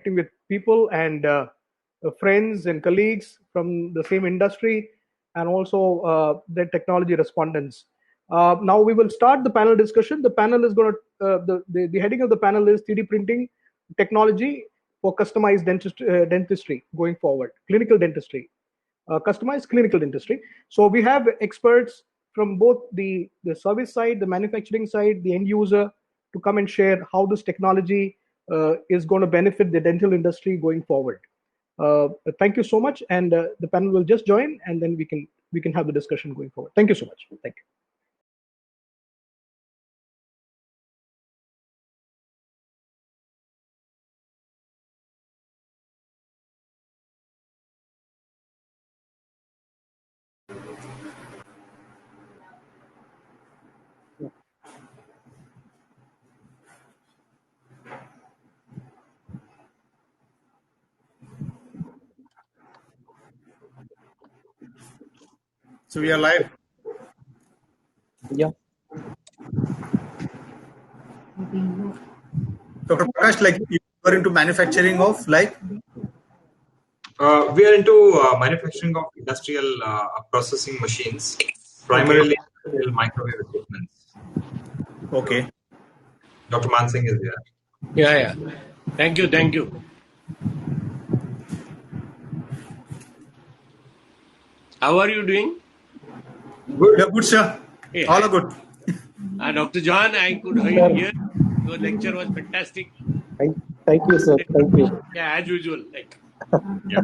with people and friends and colleagues from the same industry, and also the technology respondents. Now we will start the panel discussion. The panel is going to the heading of the panel is 3D printing technology for customized dentistry going forward, clinical dentistry, customized clinical dentistry. So we have experts from both the service side, the manufacturing side, the end user, to come and share how this technology is going to benefit the dental industry going forward. Thank you so much, and the panel will just join, and then we can have the discussion going forward. Thank you so much. Thank you. So we are live. Yeah. Dr. Prakash, like you are into manufacturing of like? We are into manufacturing of industrial processing machines, primarily microwave equipment. Okay. Dr. Mansingh is there. Yeah. Thank you. How are you doing? Good. Yeah, good, sir. Yeah. All are good. Dr. John, I could hear your lecture was fantastic. Thank you, sir. Thank you. Yeah, as usual. Yeah.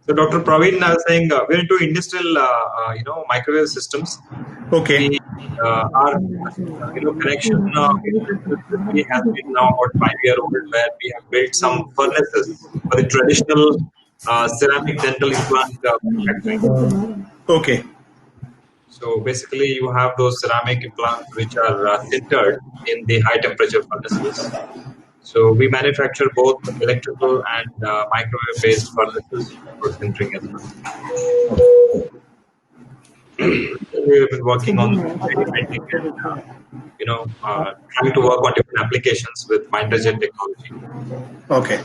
So Dr. Praveen was saying we're into industrial, microwave systems. Okay. Our connection we has been now about 5 years old, where we have built some furnaces for the traditional ceramic dental implant manufacturing. Okay. So basically, you have those ceramic implants which are sintered in the high temperature furnaces. So we manufacture both electrical and microwave based furnaces for sintering as well. We have been working on 3D printing and trying to work on different applications with binder jet technology. Okay.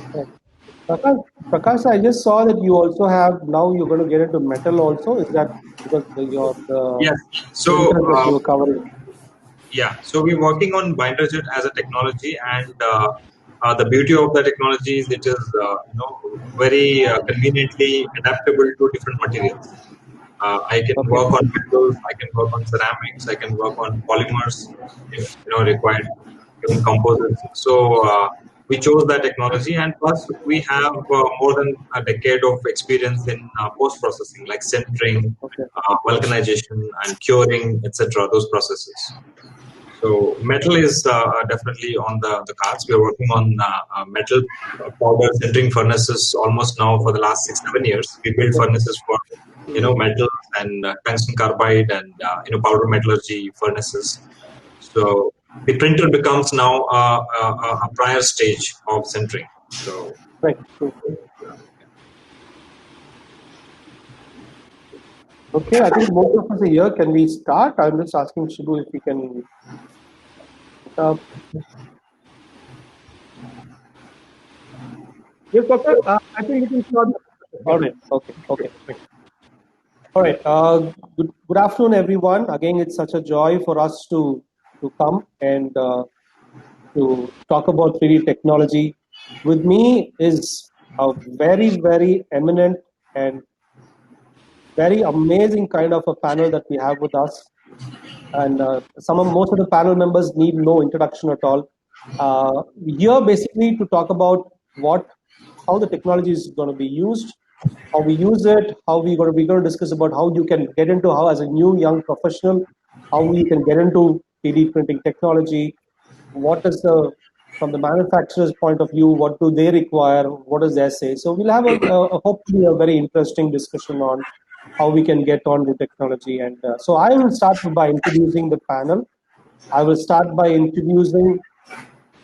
Prakash, I just saw that you also have, now you're going to get into metal also. Is that because yes. So that you were covering? Yeah. So we're working on binder jet as a technology, and the beauty of the technology is it is very conveniently adaptable to different materials. I can work on metals, I can work on ceramics, I can work on polymers if required, even composites. So we chose that technology, and plus we have more than a decade of experience in post processing, like sintering, vulcanization, and curing, etc. Those processes. So metal is definitely on the cards. We are working on metal powder sintering furnaces almost now for the last 6-7 years. We build furnaces for metals and tungsten carbide and powder metallurgy furnaces. So the printer becomes now a prior stage of sintering. So right. Okay, I think most of us are here. Can we start? I'm just asking Shibu if we can. Yes, doctor. I think we can start. All right. Okay. All right. Good afternoon, everyone. Again, it's such a joy for us to come and to talk about 3D technology. With me is a very, very eminent and very amazing kind of a panel that we have with us. And most of the panel members need no introduction at all. Here, basically, to talk about how the technology is going to be used, how we use it, we're going to discuss about how you can get into, how as a new young professional, how we can get into 3D printing technology, what is from the manufacturer's point of view, what do they require, what does they say. So we'll have hopefully a very interesting discussion on how we can get on to technology. And so I will start by introducing the panel. I will start by introducing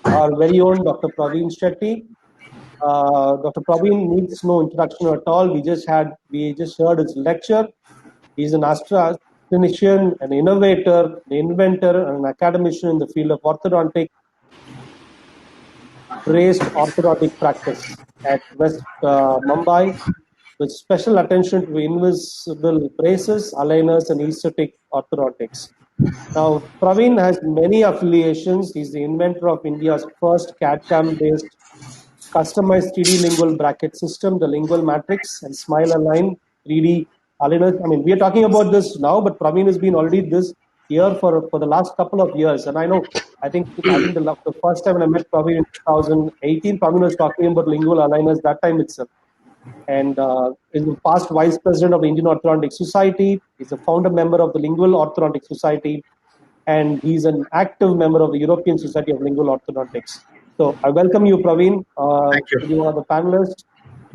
our very own Dr. Praveen Shetty. Dr. Praveen needs no introduction at all. We just heard his lecture. He's an astronician, an innovator, an inventor, and an academician in the field of orthodontic, raised orthodontic practice. at West Mumbai, with special attention to invisible braces, aligners, and aesthetic orthodontics. Now, Praveen has many affiliations. He's the inventor of India's first CAD-CAM-based customized 3D lingual bracket system, the Lingual Matrix, and Smile Align 3D aligners. I mean, we are talking about this now, but Praveen has been already this here for the last couple of years. And I think the first time when I met Praveen in 2018, Praveen was talking about lingual aligners that time itself. And is the past vice president of the Indian Orthodontic Society. He's a founder member of the Lingual Orthodontic Society, and he's an active member of the European Society of Lingual Orthodontics. So I welcome you, Praveen. Thank you. You are the panelist.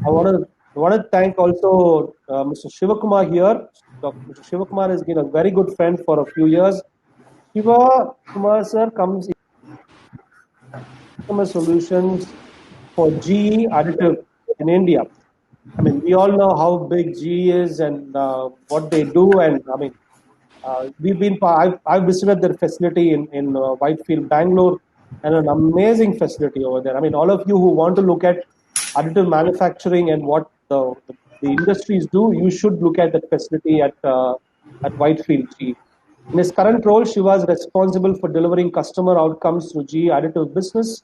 I want to thank also Mr. Shivakumar here. Mr. Shivakumar has been a very good friend for a few years. Shivakumar sir comes in customer solutions for GE Additive in India. I mean, we all know how big GE is and what they do. And I mean, I've visited their facility in Whitefield, Bangalore, and an amazing facility over there. I mean, all of you who want to look at additive manufacturing and what the industries do, you should look at that facility at Whitefield GE. In his current role, Shiva is responsible for delivering customer outcomes through GE Additive Business,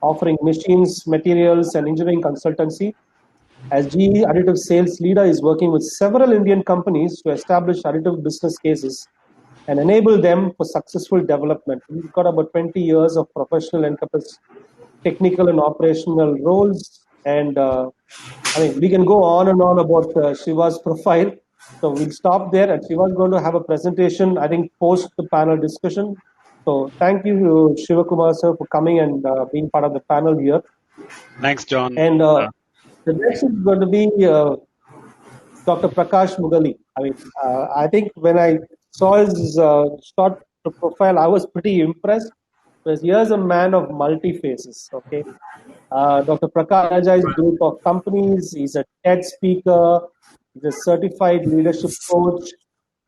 offering machines, materials, and engineering consultancy. As GE Additive Sales Leader, is working with several Indian companies to establish additive business cases and enable them for successful development. We've got about 20 years of professional encompass technical and operational roles. And I mean, we can go on and on about Shiva's profile. So we'll stop there, and Shiva's going to have a presentation, I think, post the panel discussion. So thank you, Shivakumar sir, for coming and being part of the panel here. Thanks, John. And the next is going to be Dr. Prakash Mugali. I mean, I think when I saw his short profile, I was pretty impressed, because here's a man of multi-faces, okay? Dr. Prakash manages a group of companies. He's a TED speaker. He's a certified leadership coach.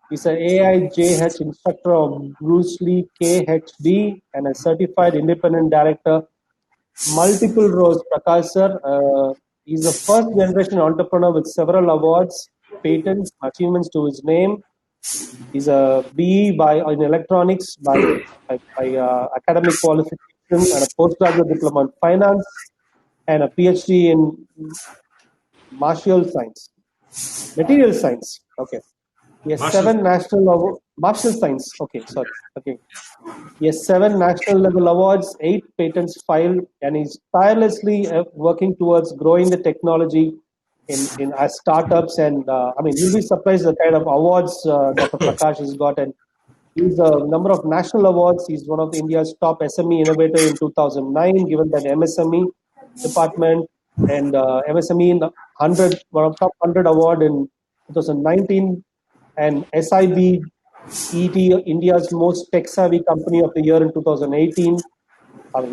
He's an AIJH instructor of Bruce Lee KHD and a certified independent director. Multiple roles, Prakash sir. He's a first generation entrepreneur with several awards, patents, achievements to his name. He's a BE in electronics by academic qualification, and a postgraduate diploma in finance, and a PhD in material science. Okay. He has martial science. Okay, sorry. Okay. He has 7 national level awards, 8 patents filed, and he's tirelessly working towards growing the technology in as startups. And I mean, you'll be surprised the kind of awards Dr. Prakash has got. And he's a number of national awards. He's one of India's top SME innovator in 2009, given by the MSME department, and MSME 100, one of top 100 award in 2019, and SIB ET, India's most tech-savvy company of the year in 2018.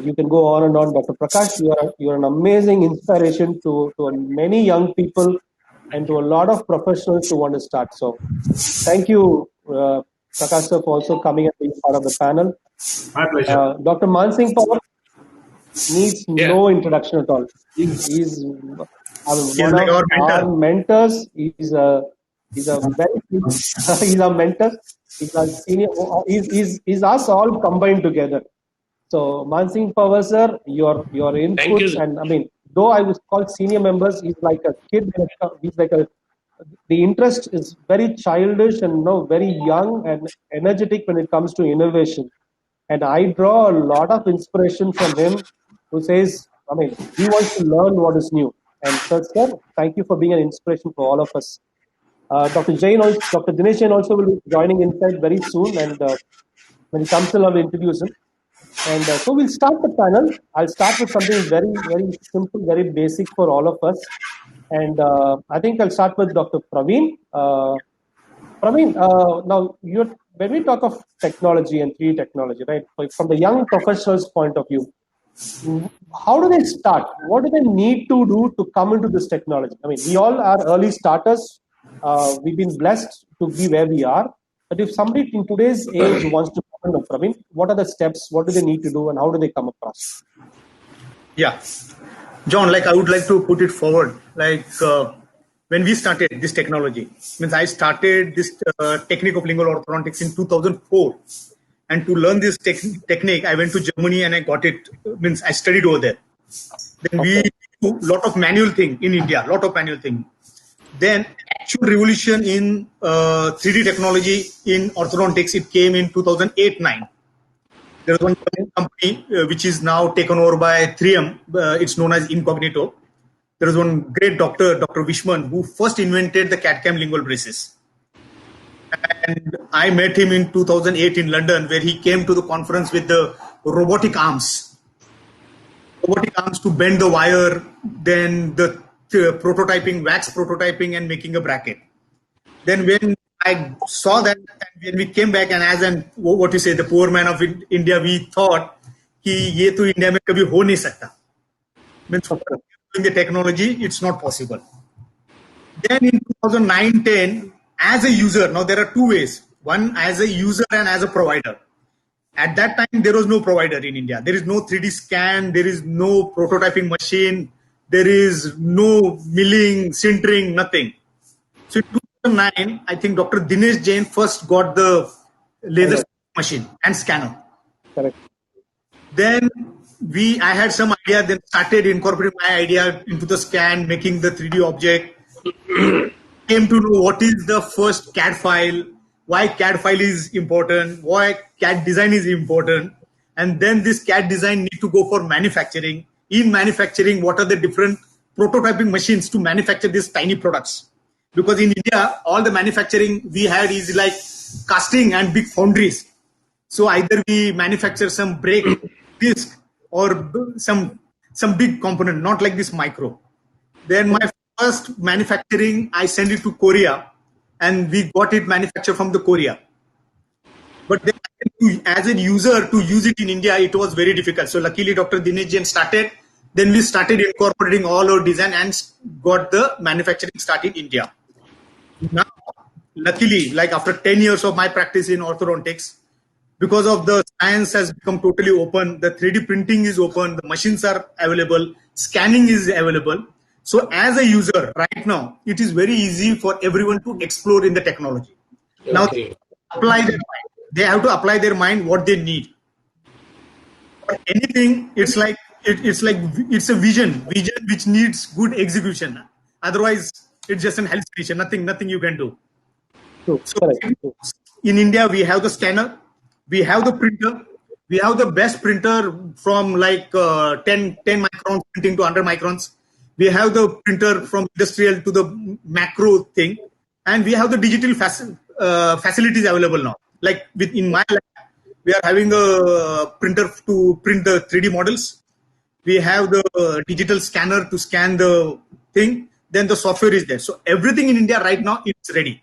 You can go on and on, Dr. Prakash. You are an amazing inspiration to many young people and to a lot of professionals who want to start. So, thank you, Prakash sir, for also coming and being part of the panel. My pleasure. Dr. Mansingh Pawar needs no introduction at all. He's one like of our our mentors. He's a very he's our mentor. He's our senior. He's us all combined together. So Mansingh Pawar sir, your inputs, and I mean, though I was called senior members, he's like a kid. He's like the interest is very childish and very young and energetic when it comes to innovation. And I draw a lot of inspiration from him, who says, I mean, he wants to learn what is new. And sir, thank you for being an inspiration for all of us. Dr. Dinesh Jain also will be joining inside very soon, and when he comes in, I'll introduce him. And so we'll start the panel. I'll start with something very, very simple, very basic for all of us. And I think I'll start with Dr. Praveen. Praveen, now when we talk of technology and 3D technology, right, from the young professionals' point of view, how do they start? What do they need to do to come into this technology? I mean, we all are early starters. We've been blessed to be where we are. But if somebody in today's age wants to come into Praveen, what are the steps? What do they need to do, and how do they come across? Yeah. John, like I would like to put it forward, like when we started this technology, means I started this technique of lingual orthodontics in 2004, and to learn this technique, I went to Germany and I got it. Means I studied over there. Then we do lot of manual thing in India, lot of manual thing. Then actual revolution in 3D technology in orthodontics, it came in 2008-9. There was one company which is now taken over by 3M. It's known as Incognito. There was one great doctor, Dr. Wishman, who first invented the CAD-CAM lingual braces. And I met him in 2008 in London, where he came to the conference with the robotic arms. Robotic arms to bend the wire, then the prototyping, wax prototyping and making a bracket. Then when I saw that, and when we came back, and as an what you say, the poor man of India, we thought कि ये तो India में कभी हो नहीं सकता. Means doing the technology, it's not possible. Then in 2009-10, as a user, now there are two ways. One as a user and as a provider. At that time, there was no provider in India. There is no 3D scan. There is no prototyping machine. There is no milling, sintering, nothing. So in 2009, I think Dr. Dinesh Jain first got the laser machine and scanner. Correct. Then I had some idea, then started incorporating my idea into the scan, making the 3D object. Came to know what is the first CAD file, why CAD file is important, why CAD design is important. And then this CAD design need to go for manufacturing. In manufacturing, what are the different prototyping machines to manufacture these tiny products? Because in India, all the manufacturing we had is like casting and big foundries. So either we manufacture some brake disc or some big component, not like this micro. Then my first manufacturing, I sent it to Korea, and we got it manufactured from the Korea. But then, as a user, to use it in India, it was very difficult. So luckily, Dr. Dinesh Jain started. Then we started incorporating all our design and got the manufacturing started in India. Now, luckily, like after 10 years of my practice in orthodontics, because of the science has become totally open, the 3D printing is open, the machines are available, scanning is available. So as a user right now, it is very easy for everyone to explore in the technology. Okay. Now they have to apply their mind what they need. For anything, it's a vision which needs good execution. Otherwise, it's just an hallucination. Nothing you can do. True. So in India, we have the scanner, we have the printer, we have the best printer from like 10 microns printing to 100 microns. We have the printer from industrial to the macro thing, and we have the digital facilities available now. Like in my lab, we are having a printer to print the 3D models. We have the digital scanner to scan the thing. Then the software is there. So everything in India right now is ready.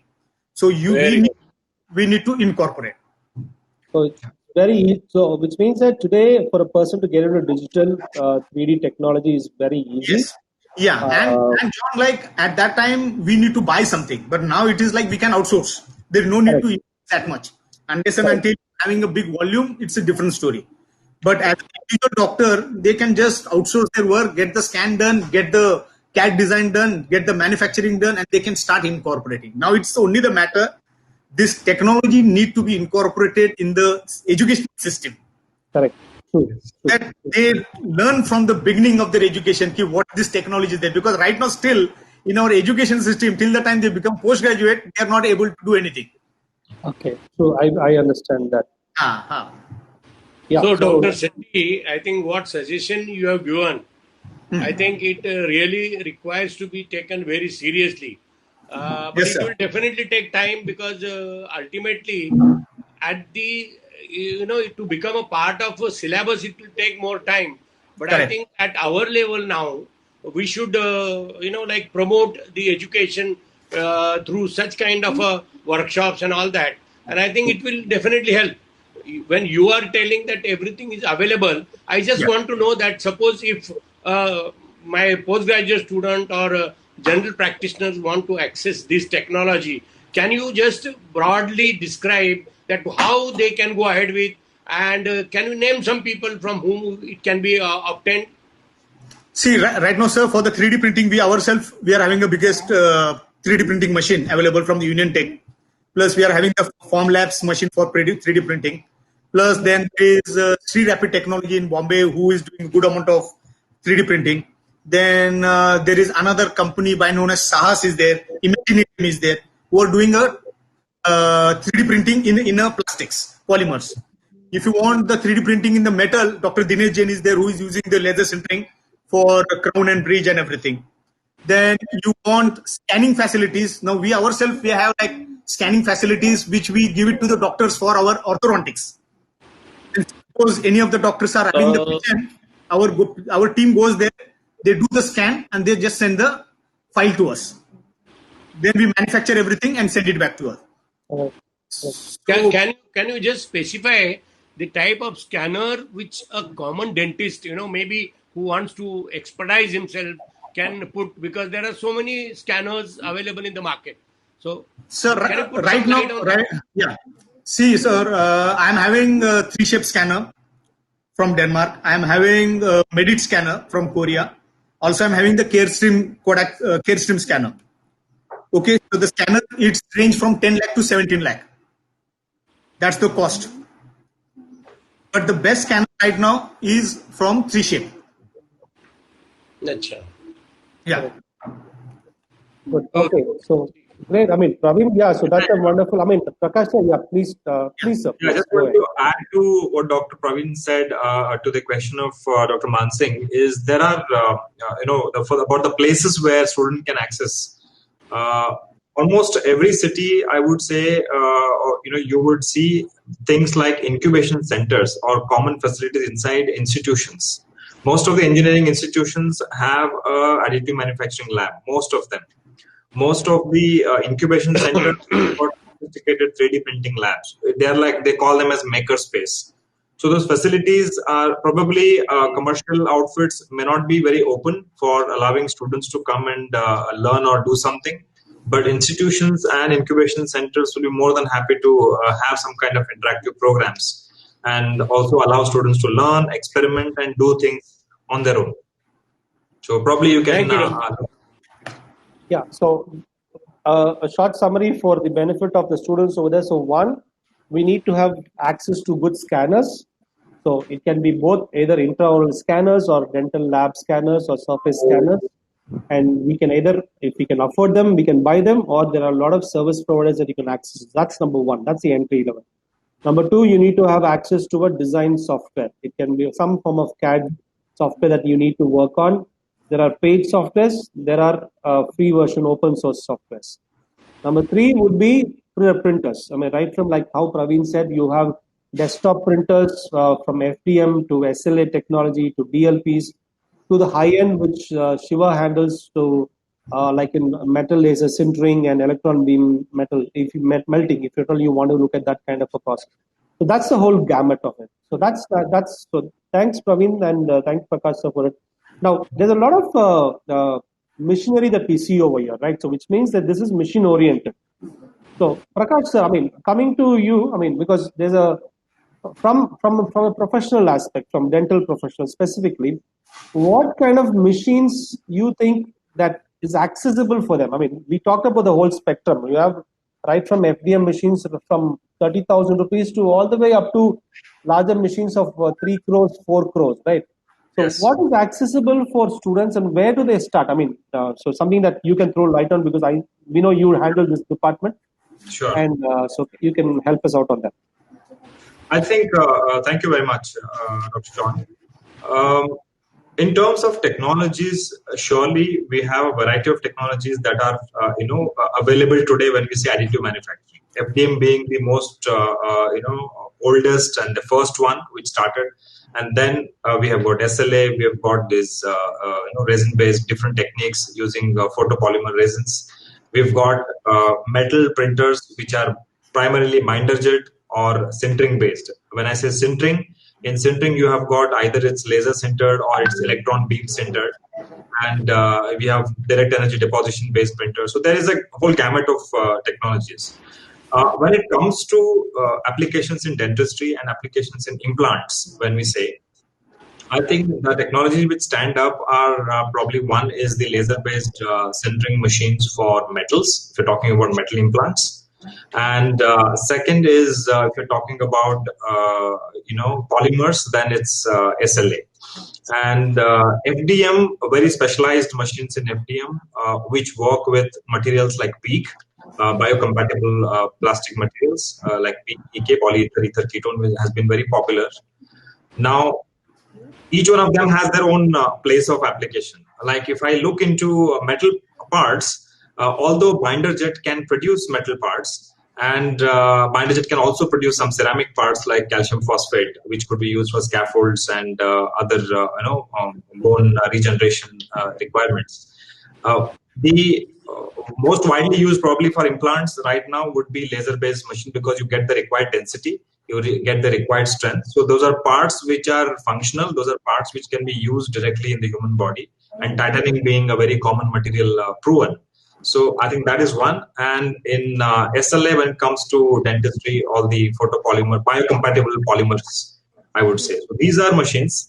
So we need to incorporate. So so which means that today for a person to get into digital 3D technology is very easy. Yes. Yeah, and John, like at that time we need to buy something, but now it is like we can outsource. There's no need to invest that much. Unless and until having a big volume, it's a different story. But as a doctor, they can just outsource their work, get the scan done, get the CAD design done, get the manufacturing done, and they can start incorporating. Now it's only the matter, this technology need to be incorporated in the education system. Correct. That they learn from the beginning of their education what this technology is there. Because right now still in our education system, till the time they become postgraduate, they are not able to do anything. Okay, so I understand that. Yeah. So Dr. Sethi, I think what suggestion you have given, I think it really requires to be taken very seriously. But it will definitely take time, because ultimately at the to become a part of a syllabus, it will take more time. But correct. I think at our level now, we should promote the education through such kind of workshops and all that. And I think it will definitely help. When you are telling that everything is available, I just want to know that suppose if my postgraduate student or general practitioners want to access this technology, can you just broadly describe that how they can go ahead with, and can you name some people from whom it can be obtained? See, right now, sir, for the 3D printing, we ourselves, we are having the biggest 3D printing machine available from the Union Tech. Plus, we are having the Formlabs machine for 3D printing. Plus, then there is Sri Rapid Technology in Bombay, who is doing a good amount of 3D printing. Then there is another company by known as Sahas is there, Imaginarium is there, who are doing a 3D printing in plastics, polymers. If you want the 3D printing in the metal, Dr. Dinesh Jain is there, who is using the laser sintering for crown and bridge and everything. Then you want scanning facilities. Now we ourselves, we have like scanning facilities which we give it to the doctors for our orthodontics. And suppose any of the doctors are having the patient, our team goes there, they do the scan and they just send the file to us. Then we manufacture everything and send it back to us. Can you just specify the type of scanner which a common dentist, maybe who wants to expertise himself can put, because there are so many scanners available in the market. So, sir, right now, yeah. See, sir, I'm having a 3Shape scanner from Denmark. I'm having a Medit scanner from Korea. Also, I'm having the CareStream Kodak CareStream scanner. Okay, so the scanner, it's range from 10 lakh to 17 lakh. That's the cost. But the best scanner right now is from 3Shape. Achha. Yeah. Good. Okay, so great. I mean, Praveen, yeah, so that's a wonderful. I mean, Prakash, yeah, please, sir. Yeah, I just want to add to what Dr. Praveen said to the question of Dr. Mansingh is there are, about the places where students can access. Almost every city, I would say, you would see things like incubation centers or common facilities inside institutions. Most of the engineering institutions have a additive manufacturing lab, most of them. Most of the incubation centers have got sophisticated 3D printing labs. They call them as makerspace. So those facilities are probably commercial outfits may not be very open for allowing students to come and learn or do something. But institutions and incubation centers will be more than happy to have some kind of interactive programs and also allow students to learn, experiment, and do things on their own. So probably you can. Yeah. So a short summary for the benefit of the students over there. So one, we need to have access to good scanners. So it can be both either intraoral scanners or dental lab scanners or surface scanners. And we can either, if we can afford them, we can buy them, or there are a lot of service providers that you can access. That's number one. That's the entry level. Number two, you need to have access to a design software. It can be some form of CAD software that you need to work on. There are paid softwares. There are free version open source softwares. Number three would be printers. I mean, right from like how Praveen said, you have desktop printers from FDM to SLA technology to DLPs, to the high end, which Shiva handles, to like in metal laser sintering and electron beam metal melting. If at all you want to look at that kind of a process, so that's the whole gamut of it. So that's so. Thanks, Praveen, and thanks, Prakash, sir, for it. Now there's a lot of machinery that we see over here, right? So which means that this is machine oriented. So Prakash, sir, I mean, coming to you, I mean, because there's a from a professional aspect, from dental professionals specifically, what kind of machines you think that is accessible for them? I mean, we talked about the whole spectrum. You have right from FDM machines from 30,000 rupees to all the way up to larger machines of 3 crores, 4 crores, right? So yes. What is accessible for students and where do they start? I mean, so something that you can throw light on, because we know you handle this department. Sure. And so you can help us out on that. I think, thank you very much, Dr. John. In terms of technologies, surely we have a variety of technologies that are, available today when we say additive manufacturing. FDM being the most, oldest and the first one which started. And then we have got SLA, we have got this, resin-based different techniques using photopolymer resins. We've got metal printers which are primarily binder jet or sintering based. When I say sintering, in sintering you have got either it's laser sintered or it's electron beam sintered, and we have direct energy deposition based printers. So there is a whole gamut of technologies. When it comes to applications in dentistry and applications in implants, when we say, I think the technologies which stand up are probably one is the laser-based sintering machines for metals, if you're talking about metal implants. And second is if you're talking about polymers, then it's SLA. And FDM, very specialized machines in FDM, which work with materials like PEEK, biocompatible plastic materials like PEK, polyether ether ketone, which has been very popular. Now, each one of them has their own place of application. Like if I look into metal parts, although BinderJet can produce metal parts, and BinderJet can also produce some ceramic parts like calcium phosphate, which could be used for scaffolds and other bone regeneration requirements. The most widely used probably for implants right now would be laser-based machine, because you get the required density, you get the required strength. So those are parts which are functional. Those are parts which can be used directly in the human body, and titanium being a very common material proven. So I think that is one. And in SLA, when it comes to dentistry, all the photopolymer, biocompatible polymers, I would say. So these are machines.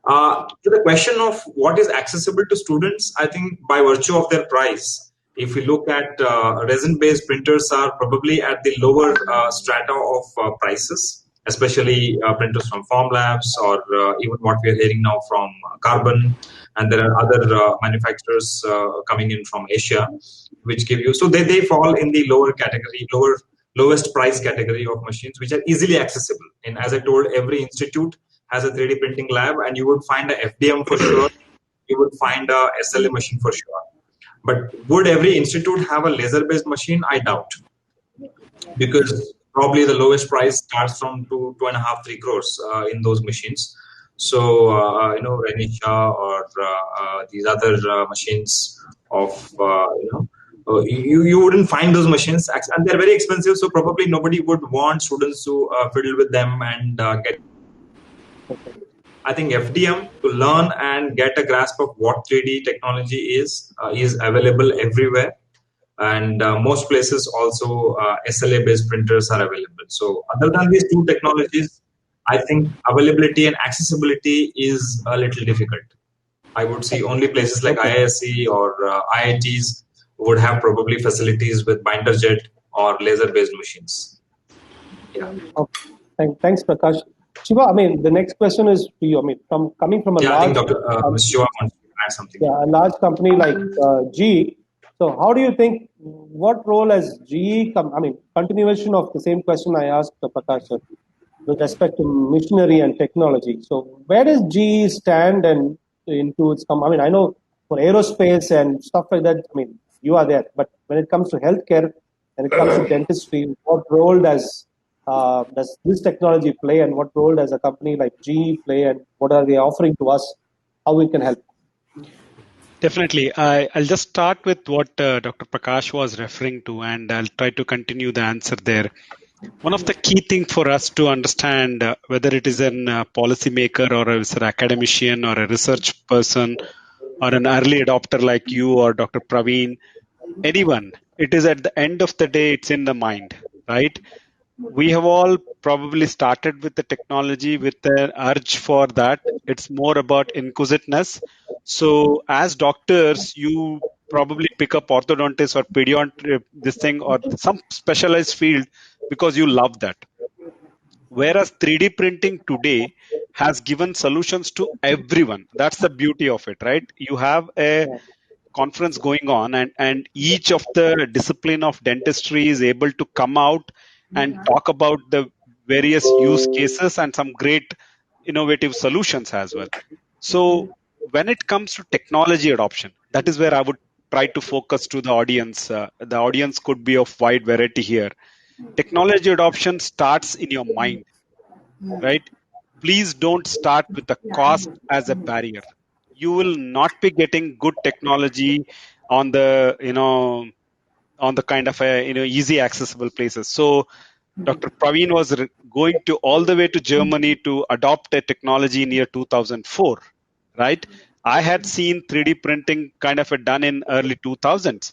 To the question of what is accessible to students, I think by virtue of their price, if we look at resin-based printers are probably at the lower strata of prices, especially printers from Formlabs or even what we are hearing now from Carbon, and there are other manufacturers coming in from Asia, which give you, so they fall in the lower category, lowest price category of machines, which are easily accessible. And as I told, every institute has a 3D printing lab, and you would find a FDM for sure, you would find a SLA machine for sure. But would every institute have a laser-based machine? I doubt, because probably the lowest price starts from 2.5, 3 crores in those machines. So Renisha or these other machines of you wouldn't find those machines, and they're very expensive. So probably nobody would want students to fiddle with them and get. I think FDM, to learn and get a grasp of what 3D technology is available everywhere, and most places also SLA-based printers are available. So other than these two technologies, I think availability and accessibility is a little difficult. I would see only places like IISc or IITs would have probably facilities with BinderJet or laser-based machines. Yeah. Okay. Thanks, Prakash. Shiva, I mean, the next question is to you. I mean, coming from a large, I think Dr. Shiva wants to add something. Yeah, a large company like GE. So, how do you think? What role has GE? I mean, continuation of the same question I asked Prakash sir, with respect to machinery and technology. So, where does GE stand and into its? I mean, I know for aerospace and stuff like that. I mean, you are there, but when it comes to healthcare, when it comes to dentistry, what role does this technology play, and what role does a company like GE play, and what are they offering to us? How we can help? Definitely. I'll just start with what Dr. Prakash was referring to, and I'll try to continue the answer there. One of the key things for us to understand, whether it is a policymaker or it's an academician or a research person or an early adopter like you or Dr. Praveen, anyone, it is at the end of the day, it's in the mind, right? We have all probably started with the technology with an urge for that. It's more about inquisitiveness. So as doctors, you probably pick up orthodontist or pediatric, this thing, or some specialized field because you love that. Whereas 3D printing today has given solutions to everyone. That's the beauty of it, right? You have a conference going on, and each of the discipline of dentistry is able to come out and talk about the various use cases and some great innovative solutions as well. So when it comes to technology adoption, that is where I would try to focus to the audience. The audience could be of wide variety here. Technology adoption starts in your mind, right? Please don't start with the cost as a barrier. You will not be getting good technology on the, on the kind of easy accessible places. So Dr. Praveen was going to all the way to Germany to adopt a technology in year 2004, right? I had seen 3D printing kind of done in early 2000s.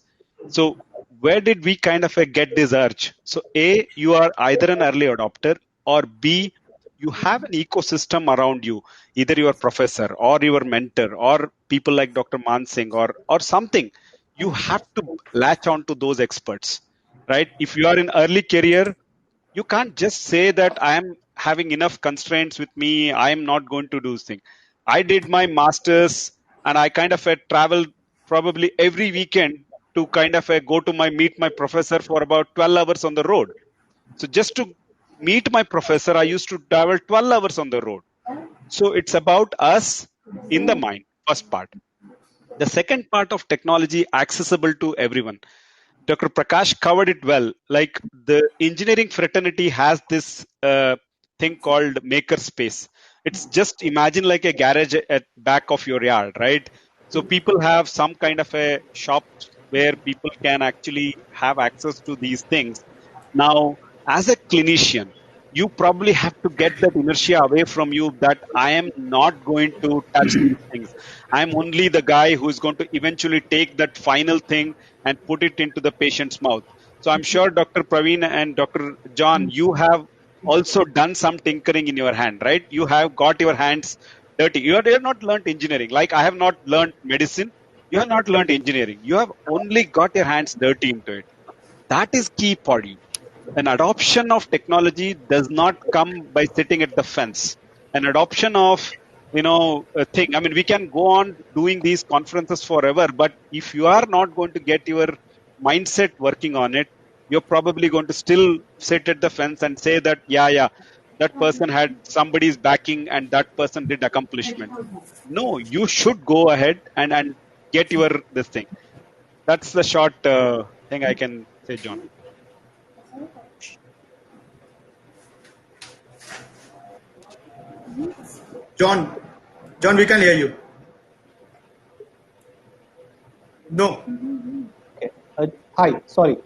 So where did we kind of get this urge? So A, you are either an early adopter, or B, you have an ecosystem around you, either your professor or your mentor or people like Dr. Mansingh or something. You have to latch on to those experts, right? If you are in early career, you can't just say that I am having enough constraints with me, I am not going to do this thing. I did my master's and I kind of traveled probably every weekend to kind of go to meet my professor for about 12 hours on the road. So just to meet my professor, I used to travel 12 hours on the road. So it's about us in the mind, first part. The second part of technology, accessible to everyone. Dr. Prakash covered it well. Like the engineering fraternity has this thing called makerspace. It's just imagine like a garage at back of your yard, right? So people have some kind of a shop where people can actually have access to these things. Now, as a clinician, you probably have to get that inertia away from you that I am not going to touch these things. I'm only the guy who's going to eventually take that final thing and put it into the patient's mouth. So I'm sure Dr. Praveen and Dr. John, you have also done some tinkering in your hand, right? You have got your hands dirty. You have not learned engineering. Like I have not learned medicine. You have not learned engineering. You have only got your hands dirty into it. That is key for you. An adoption of technology does not come by sitting at the fence. An adoption of a thing. I mean, we can go on doing these conferences forever, but if you are not going to get your mindset working on it, you're probably going to still sit at the fence and say that, that person had somebody's backing and that person did accomplishment. No, you should go ahead and get this thing. That's the short thing I can say, John. John, we can hear you. No. Okay. Hi, sorry.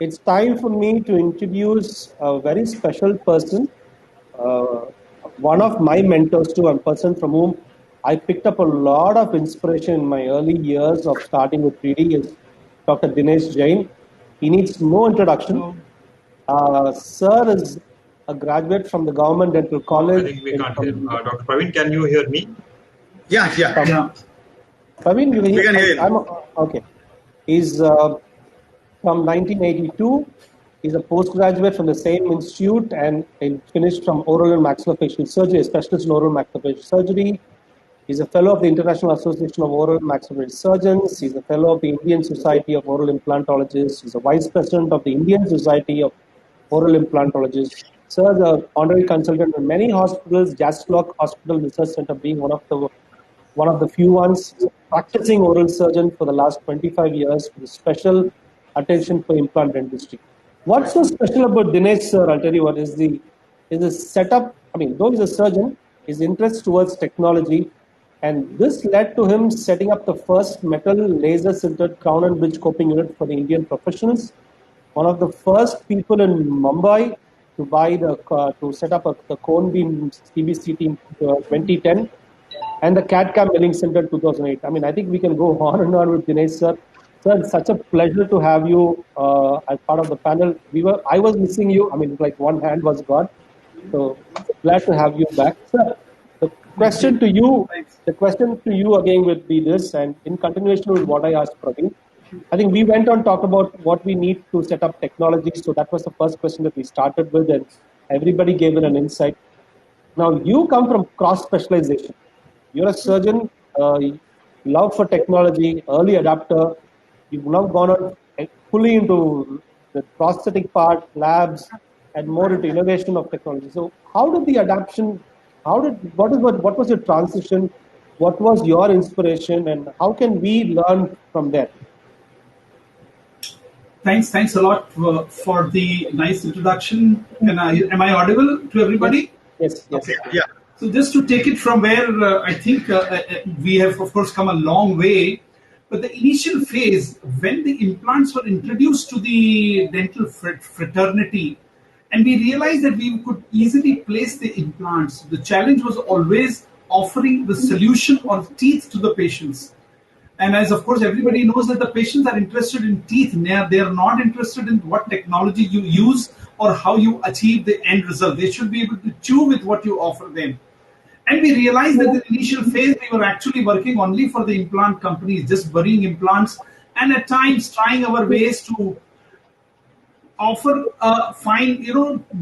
It's time for me to introduce a very special person, one of my mentors too, a person from whom I picked up a lot of inspiration in my early years of starting with 3D is Dr. Dinesh Jain. He needs no introduction. Sir is a graduate from the Government Dental College. I think we can't hear. Dr. Praveen, can you hear me? Yeah. Praveen, we can hear you. Okay. He's from 1982. He's a postgraduate from the same institute and he finished from oral and maxillofacial surgery, a specialist in oral maxillofacial surgery. He's a fellow of the International Association of Oral and Maxillofacial Surgeons. He's a fellow of the Indian Society of Oral Implantologists. He's a vice president of the Indian Society of Oral Implantologists. Sir is an honorary consultant in many hospitals, Jaslock Hospital Research Center being one of the few ones. He's a practicing oral surgeon for the last 25 years with special attention for implant dentistry. What's so special about Dinesh, sir? I'll tell you what is the setup. I mean, though he's a surgeon, his interest towards technology, and this led to him setting up the first metal laser sintered crown and bridge coping unit for the Indian professionals. One of the first people in Mumbai to buy to set up the cone beam CBCT in 2010, and the CAD/CAM milling center in 2008. I mean, I think we can go on and on with Dinesh, sir. Sir, it's such a pleasure to have you as part of the panel. I was missing you. I mean, like one hand was gone. So glad to have you back, sir. The question to you again would be this, and in continuation with what I asked Praveen, I think we went on talk about what we need to set up technology. So that was the first question that we started with, and everybody gave it an insight. Now you come from cross specialization. You're a surgeon, love for technology, early adapter. You've now gone on fully into the prosthetic part, labs, and more into innovation of technology. So how did the adaptation? What was your transition? What was your inspiration, and how can we learn from there? Thanks a lot for the nice introduction. Am I audible to everybody? Yes. Okay. Yeah. So just to take it from where I think we have, of course, come a long way. But the initial phase, when the implants were introduced to the dental fraternity, and we realized that we could easily place the implants, the challenge was always offering the solution or teeth to the patients. And as of course everybody knows that the patients are interested in teeth, they are not interested in what technology you use or how you achieve the end result. They should be able to chew with what you offer them. And we realized that in the initial phase, we were actually working only for the implant companies, just burying implants, and at times trying our ways to offer a fine,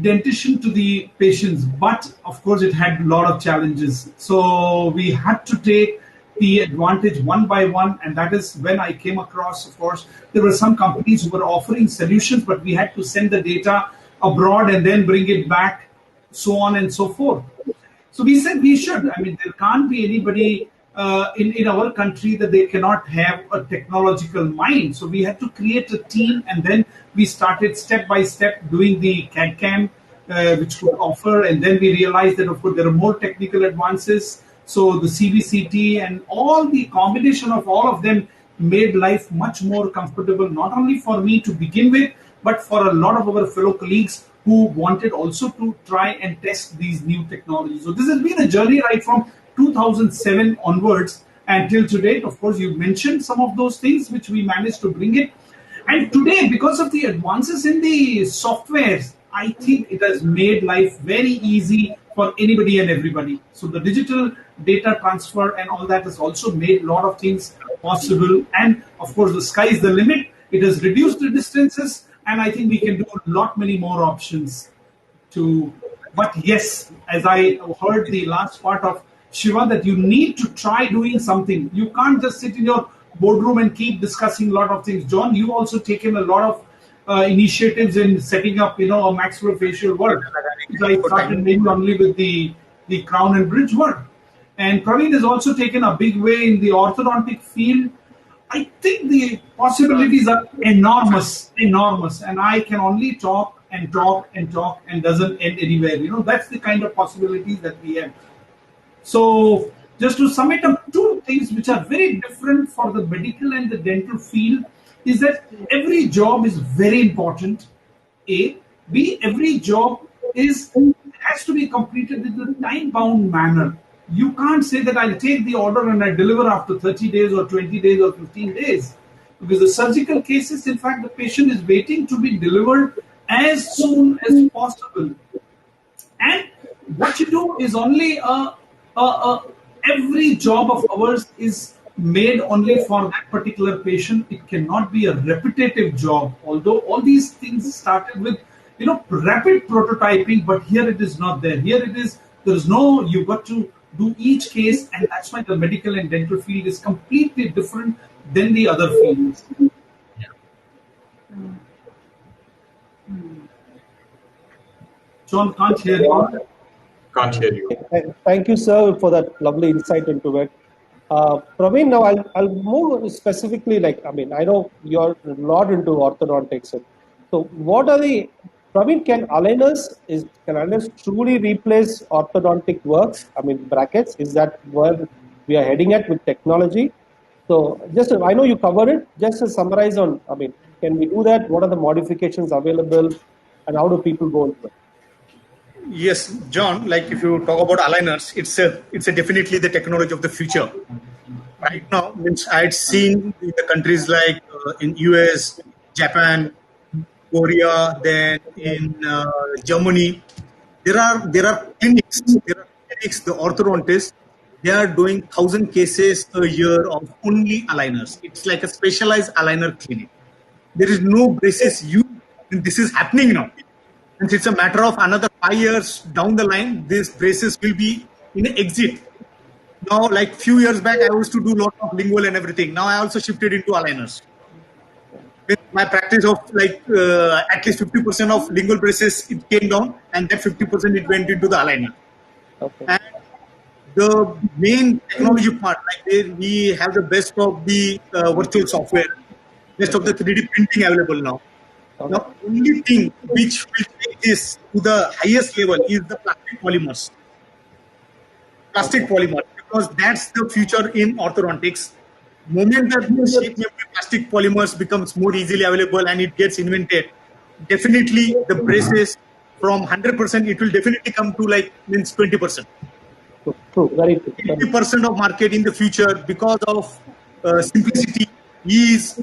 dentition to the patients. But of course, it had a lot of challenges. So we had to take the advantage one by one, and that is when I came across, of course, there were some companies who were offering solutions, but we had to send the data abroad and then bring it back, so on and so forth. So we said we should. I mean, there can't be anybody in our country that they cannot have a technological mind. So we had to create a team, and then we started step by step doing the CAD/CAM, which could offer. And then we realized that, of course, there are more technical advances. So the CBCT and all the combination of all of them made life much more comfortable, not only for me to begin with, but for a lot of our fellow colleagues who wanted also to try and test these new technologies. So this has been a journey right from 2007 onwards until today. Of course, you mentioned some of those things which we managed to bring it. And today, because of the advances in the softwares, I think it has made life very easy for anybody and everybody. So the digital data transfer and all that has also made a lot of things possible. And of course, the sky is the limit. It has reduced the distances. And I think we can do a lot many more options to. But yes, as I heard the last part of Shiva, that you need to try doing something. You can't just sit in your boardroom and keep discussing a lot of things. John, you also taken a lot of initiatives in setting up, a maxillofacial work. I started maybe only with the crown and bridge work. And Praveen has also taken a big way in the orthodontic field. I think the possibilities are enormous, and I can only talk and talk and talk and doesn't end anywhere. That's the kind of possibilities that we have. So just to sum it up, two things which are very different for the medical and the dental field is that every job is very important, A. B, every job has to be completed in a time-bound manner. You can't say that I'll take the order and I deliver after 30 days or 20 days or 15 days. Because the surgical cases, in fact, the patient is waiting to be delivered as soon as possible. And what you do is only every job of ours is made only for that particular patient. It cannot be a repetitive job. Although all these things started with, rapid prototyping, but here it is not there. Here you've got to do each case, and that's why the medical and dental field is completely different than the other fields. John, can't hear you. Can't hear you. Thank you, sir, for that lovely insight into it. Praveen, now I'll move specifically, I know you're a lot into orthodontics. So what are Praveen, can aligners truly replace orthodontic works? Brackets, is that where we are heading at with technology? So I know you covered it, just to summarize on, can we do that? What are the modifications available and how do people go into it? Yes, John, if you talk about aligners, it's definitely the technology of the future. Right now, I had seen in the countries like in US, Japan, Korea, then in Germany, there are clinics. The orthodontists, they are doing 1,000 cases a year of only aligners. It's like a specialized aligner clinic. There is no braces used, and this is happening now. And it's a matter of another 5 years down the line, these braces will be in an exit. Now, few years back, I used to do a lot of lingual and everything. Now I also shifted into aligners. With my practice of at least 50% of lingual braces, it came down, and that 50% it went into the aligner. Okay. And the main technology part, we have the best of the virtual software, best of the 3D printing available now. Okay. The only thing which will take this to the highest level is the plastic polymers. Because that's the future in orthodontics. Moment that shape memory plastic polymers becomes more easily available and it gets invented, definitely the braces from 100%, it will definitely come to 20%. True, very true. 80% of market in the future because of simplicity, ease,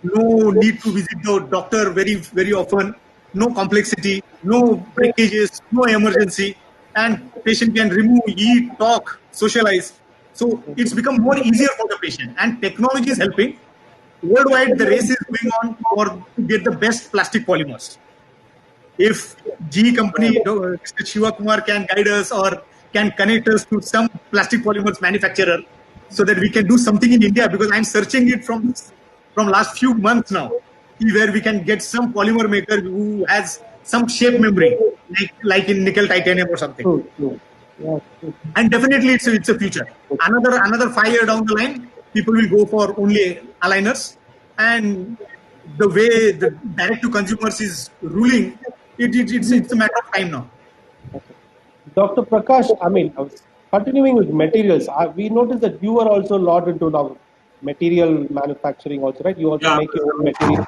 no need to visit the doctor very, very often, no complexity, no breakages, no emergency, and patient can remove, eat, talk, socialize. So it's become more easier for the patient, and technology is helping. Worldwide, the race is going on to get the best plastic polymers. If GE company, Mr. Shiva Kumar, can guide us or can connect us to some plastic polymers manufacturer so that we can do something in India, because I'm searching it from last few months now, where we can get some polymer maker who has some shape memory, like in nickel titanium or something. Yeah. And definitely it's a future. Another 5 years down the line, people will go for only aligners, and the way the direct to consumers is ruling, it's a matter of time now. Dr. Prakash, continuing with materials, we noticed that you are also a lot into now material manufacturing also, right? You also make your own materials.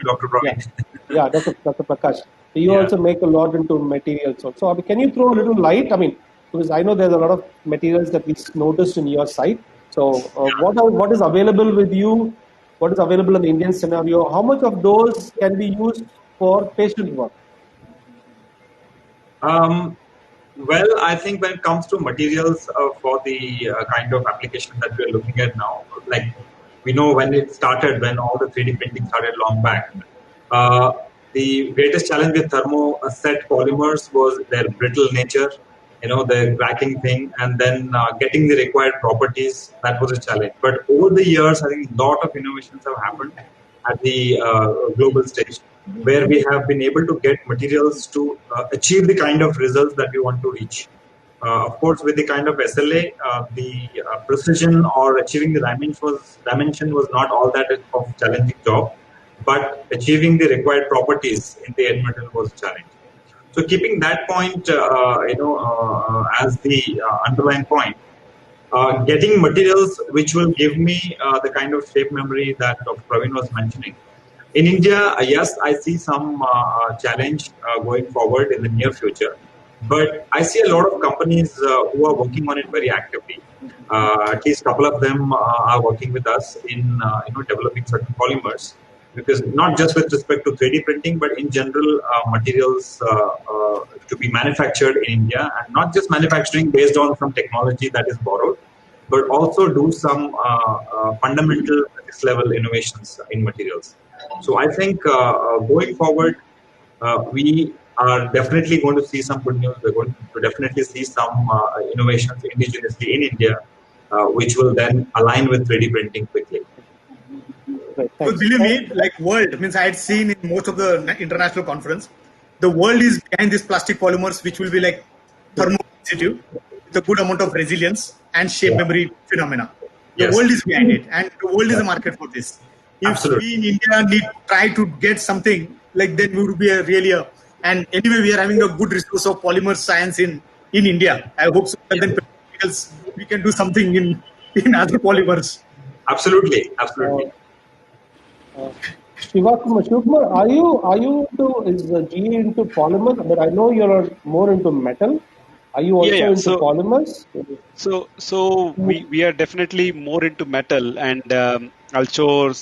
Dr. Praveen. Yeah, Dr. Prakash. So you also make a lot into materials also. Can you throw a little light? Because I know there's a lot of materials that we noticed in your site. So what is available with you? What is available in the Indian scenario? How much of those can be used for patient work? Well, I think when it comes to materials for the kind of application that we're looking at now, like we know when it started, when all the 3D printing started long back, the greatest challenge with thermoset polymers was their brittle nature, the cracking thing, and then getting the required properties. That was a challenge. But over the years, I think a lot of innovations have happened at the global stage, where we have been able to get materials to achieve the kind of results that we want to reach. Of course, with the kind of SLA, the precision or achieving the dimension was not all that of a challenging job, but achieving the required properties in the end material was a challenge. So keeping that point, as the underlying point, getting materials which will give me the kind of shape memory that Dr. Praveen was mentioning. In India, yes, I see some challenge going forward in the near future, but I see a lot of companies who are working on it very actively. At least a couple of them are working with us in developing certain polymers, because not just with respect to 3D printing, but in general materials to be manufactured in India, and not just manufacturing based on some technology that is borrowed, but also do some fundamental level innovations in materials. So I think going forward, we are definitely going to see some good news. We're going to definitely see some innovations indigenously in India, which will then align with 3D printing quickly. Right, so believe me, like world, means I had seen in most of the international conference, the world is behind these plastic polymers, which will be like thermo-sensitive, with a good amount of resilience and shape memory phenomena. The world is behind it, and the world is a market for this. If we in India try to get something, like then we would be and anyway we are having a good resource of polymer science in India. I hope so that then we can do something in other polymers. Absolutely. Shiva Kumar, are you is GE into polymers? But I know you're more into metal. Are you also into polymers? So we are definitely more into metal, and I'll throw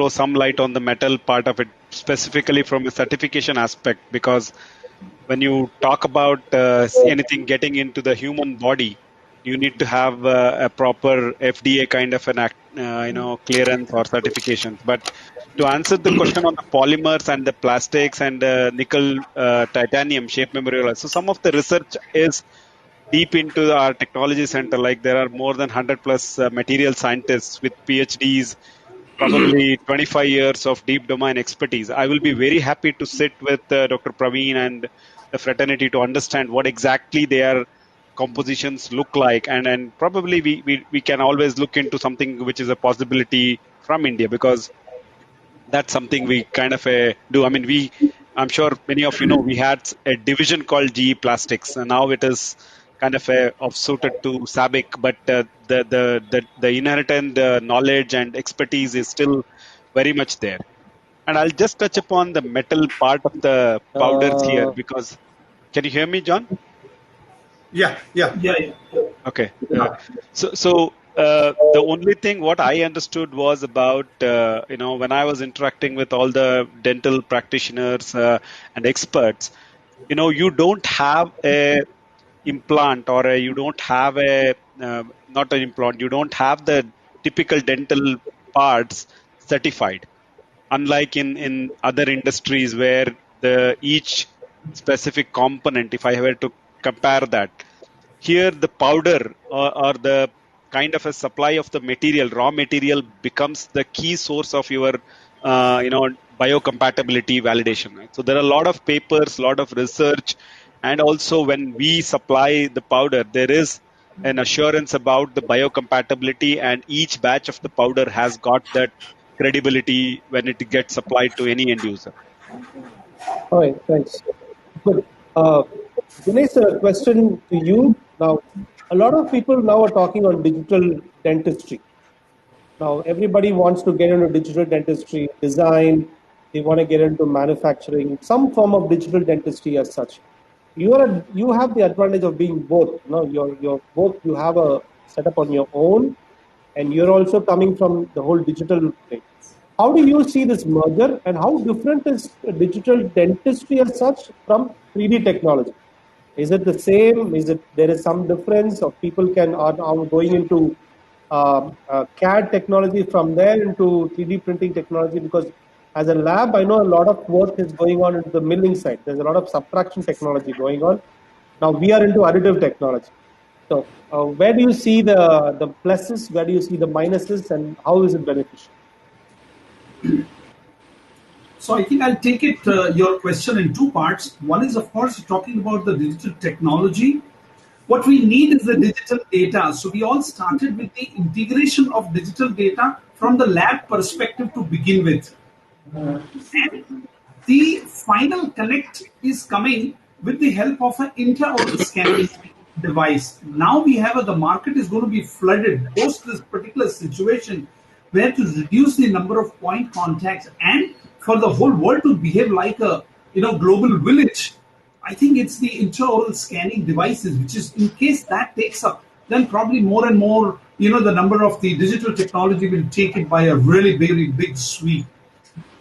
some light on the metal part of it, specifically from a certification aspect, because when you talk about anything getting into the human body, you need to have a proper FDA kind of an clearance or certification. But to answer the question on the polymers and the plastics and nickel titanium shape memory, so some of the research is deep into our technology center. Like there are more than 100 plus material scientists with PhDs, probably 25 years of deep domain expertise. I will be very happy to sit with Dr. Praveen and the fraternity to understand what exactly their compositions look like, and probably we can always look into something which is a possibility from India, because that's something we kind of do. I'm sure many of you know we had a division called GE Plastics, and now it is kind of offsuited to SABIC, but the inherent knowledge and expertise is still very much there. And I'll just touch upon the metal part of the powders here, because can you hear me, John? Yeah. Okay. So The only thing what I understood was about, when I was interacting with all the dental practitioners and experts, you don't have a implant or you don't have not an implant, you don't have the typical dental parts certified. Unlike in other industries where each specific component, if I were to compare that, here the powder or the kind of a supply of the material, raw material becomes the key source of your biocompatibility validation, right? So there are a lot of papers, a lot of research, and also when we supply the powder, there is an assurance about the biocompatibility, and each batch of the powder has got that credibility when it gets applied to any end user. All right, thanks. Good. Dinesh, a question to you. Now, a lot of people now are talking on digital dentistry. Now, everybody wants to get into digital dentistry, design, they want to get into manufacturing, some form of digital dentistry as such. You have the advantage of being both. You're both. You have a setup on your own, and you're also coming from the whole digital thing. How do you see this merger, and how different is digital dentistry as such from 3D technology? Is it the same? There is some difference, or people are going into CAD technology from there into 3D printing technology? Because as a lab, I know a lot of work is going on into the milling side. There's a lot of subtraction technology going on. Now we are into additive technology. So where do you see the pluses? Where do you see the minuses? And how is it beneficial? So I think I'll take it your question in two parts. One is, of course, talking about the digital technology. What we need is the digital data. So we all started with the integration of digital data from the lab perspective to begin with. And the final connect is coming with the help of an intraoral scanning device. Now we have the market is going to be flooded post this particular situation, where to reduce the number of point contacts and for the whole world to behave like a global village. I think it's the intraoral scanning devices, which is, in case that takes up, then probably more and more, the number of the digital technology will take it by a really very big sweep.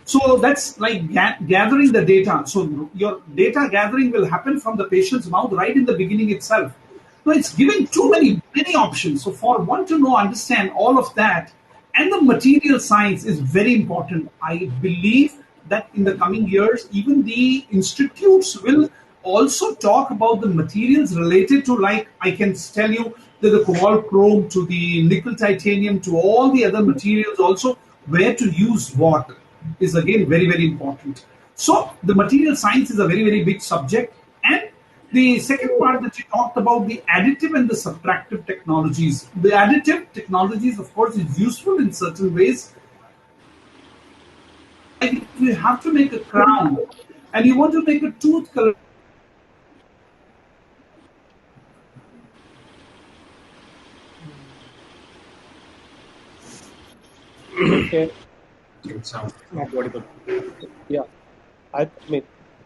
So that's like gathering the data. So your data gathering will happen from the patient's mouth right in the beginning itself. So it's giving too many options. So for one to understand all of that, and the material science is very important. I believe that in the coming years, even the institutes will also talk about the materials related to, like, I can tell you that the cobalt chrome to the nickel titanium to all the other materials also, where to use what is again very, very important. So the material science is a very, very big subject. And the second part that you talked about, the additive and the subtractive technologies. The additive technologies, of course, is useful in certain ways. Like if you have to make a crown and you want to make a tooth color. Okay. Not audible. Yeah. I mean,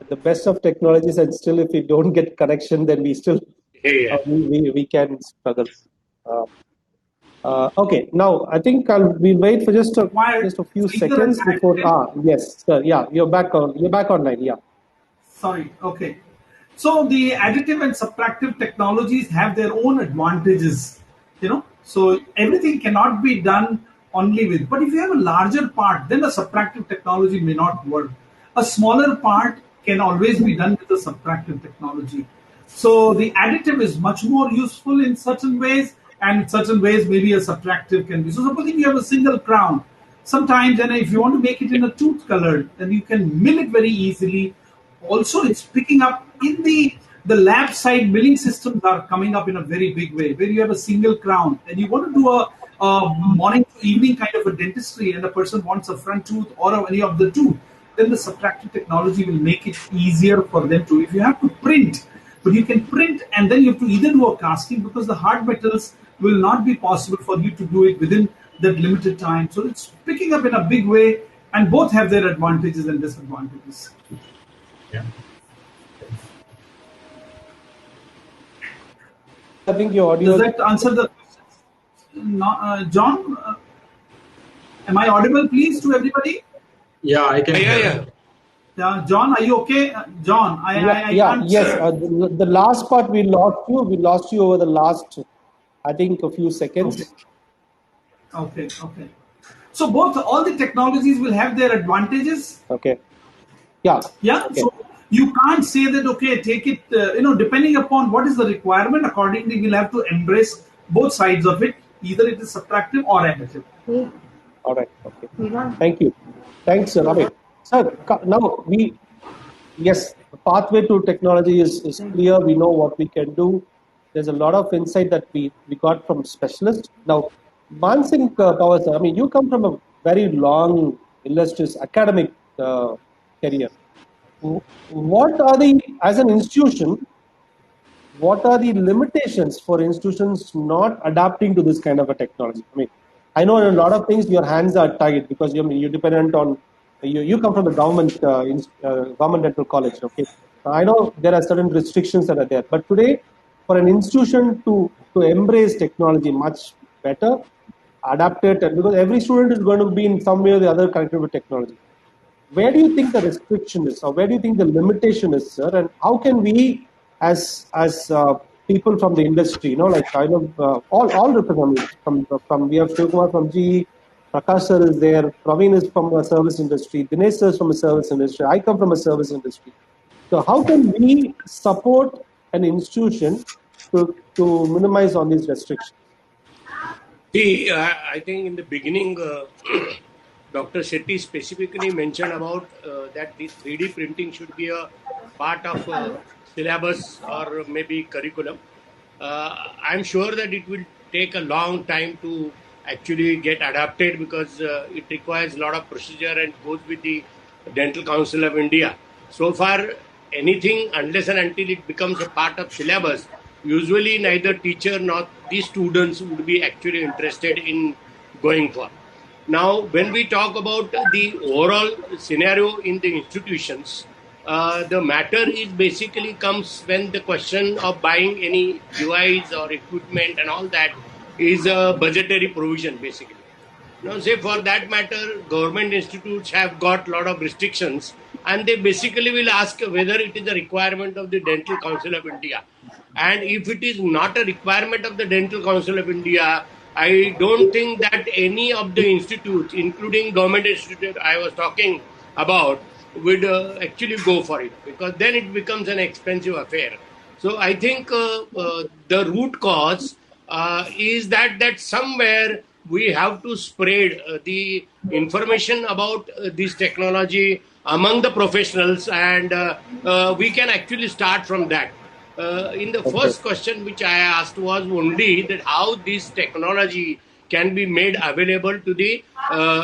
the best of technologies, and still, if we don't get connection, then we still we can struggle. Okay, now I think we'll wait for just a few seconds before. Yes, sir. Yeah, you're back online. Yeah. Sorry. Okay. So the additive and subtractive technologies have their own advantages. So everything cannot be done only with. But if you have a larger part, then the subtractive technology may not work. A smaller part can always be done with the subtractive technology. So the additive is much more useful in certain ways, and in certain ways maybe a subtractive can be. So supposing you have a single crown, sometimes, and if you want to make it in a tooth color, then you can mill it very easily. Also, it's picking up in the lab side. Milling systems are coming up in a very big way, where you have a single crown and you want to do a morning to evening kind of a dentistry, and a person wants a front tooth or any of the two, then the subtractive technology will make it easier for them to. If you have to print, but you can print and then you have to either do a casting, because the hard metals will not be possible for you to do it within that limited time. So it's picking up in a big way, and both have their advantages and disadvantages. Yeah. I think your audio. Does that answer the question? John, am I audible, please, to everybody? Yeah, I can hear. Yeah. John, are you okay? John, I can't. Yes. The last part we lost you. We lost you over the last, I think, a few seconds. Okay. So all the technologies will have their advantages. Okay. Yeah. Okay. So you can't say that, okay, take it, depending upon what is the requirement, accordingly we'll have to embrace both sides of it. Either it is subtractive or additive. All right. Okay. Thank you. Thanks, Ravi. Sir, now the pathway to technology is clear. We know what we can do. There's a lot of insight that we got from specialists. Now, Mansingh Pawar, sir, I mean, you come from a very long, illustrious academic career. What are as an institution, what are the limitations for institutions not adapting to this kind of a technology? I mean, I know in a lot of things your hands are tied because you're dependent on, you come from the government dental college, okay? I know there are certain restrictions that are there, but today, for an institution to embrace technology much better, adapt it, because every student is going to be in some way or the other connected with technology. Where do you think the restriction is, or where do you think the limitation is, sir? And how can we, as people from the industry, like I know all representatives from we have Shivkumar from GE, Prakash sir is there, Praveen is from a service industry, Dinesh sir is from a service industry, I come from a service industry. So how can we support an institution to minimize on these restrictions? See, I think in the beginning, Dr. Shetty specifically mentioned about that the 3D printing should be a part of syllabus or maybe curriculum. I'm sure that it will take a long time to actually get adapted because it requires a lot of procedure and goes with the Dental Council of India. So far, anything unless and until it becomes a part of syllabus, usually neither teacher nor the students would be actually interested in going for. Now, when we talk about the overall scenario in the institutions, the matter is basically comes when the question of buying any device or equipment and all that is a budgetary provision basically. Now, say for that matter, government institutes have got a lot of restrictions and they basically will ask whether it is a requirement of the Dental Council of India. And if it is not a requirement of the Dental Council of India, I don't think that any of the institutes, including government institute I was talking about, would actually go for it because then it becomes an expensive affair. So I think the root cause is that somewhere we have to spread the information about this technology among the professionals and we can actually start from that. In the first question which I asked was only that how this technology can be made available to the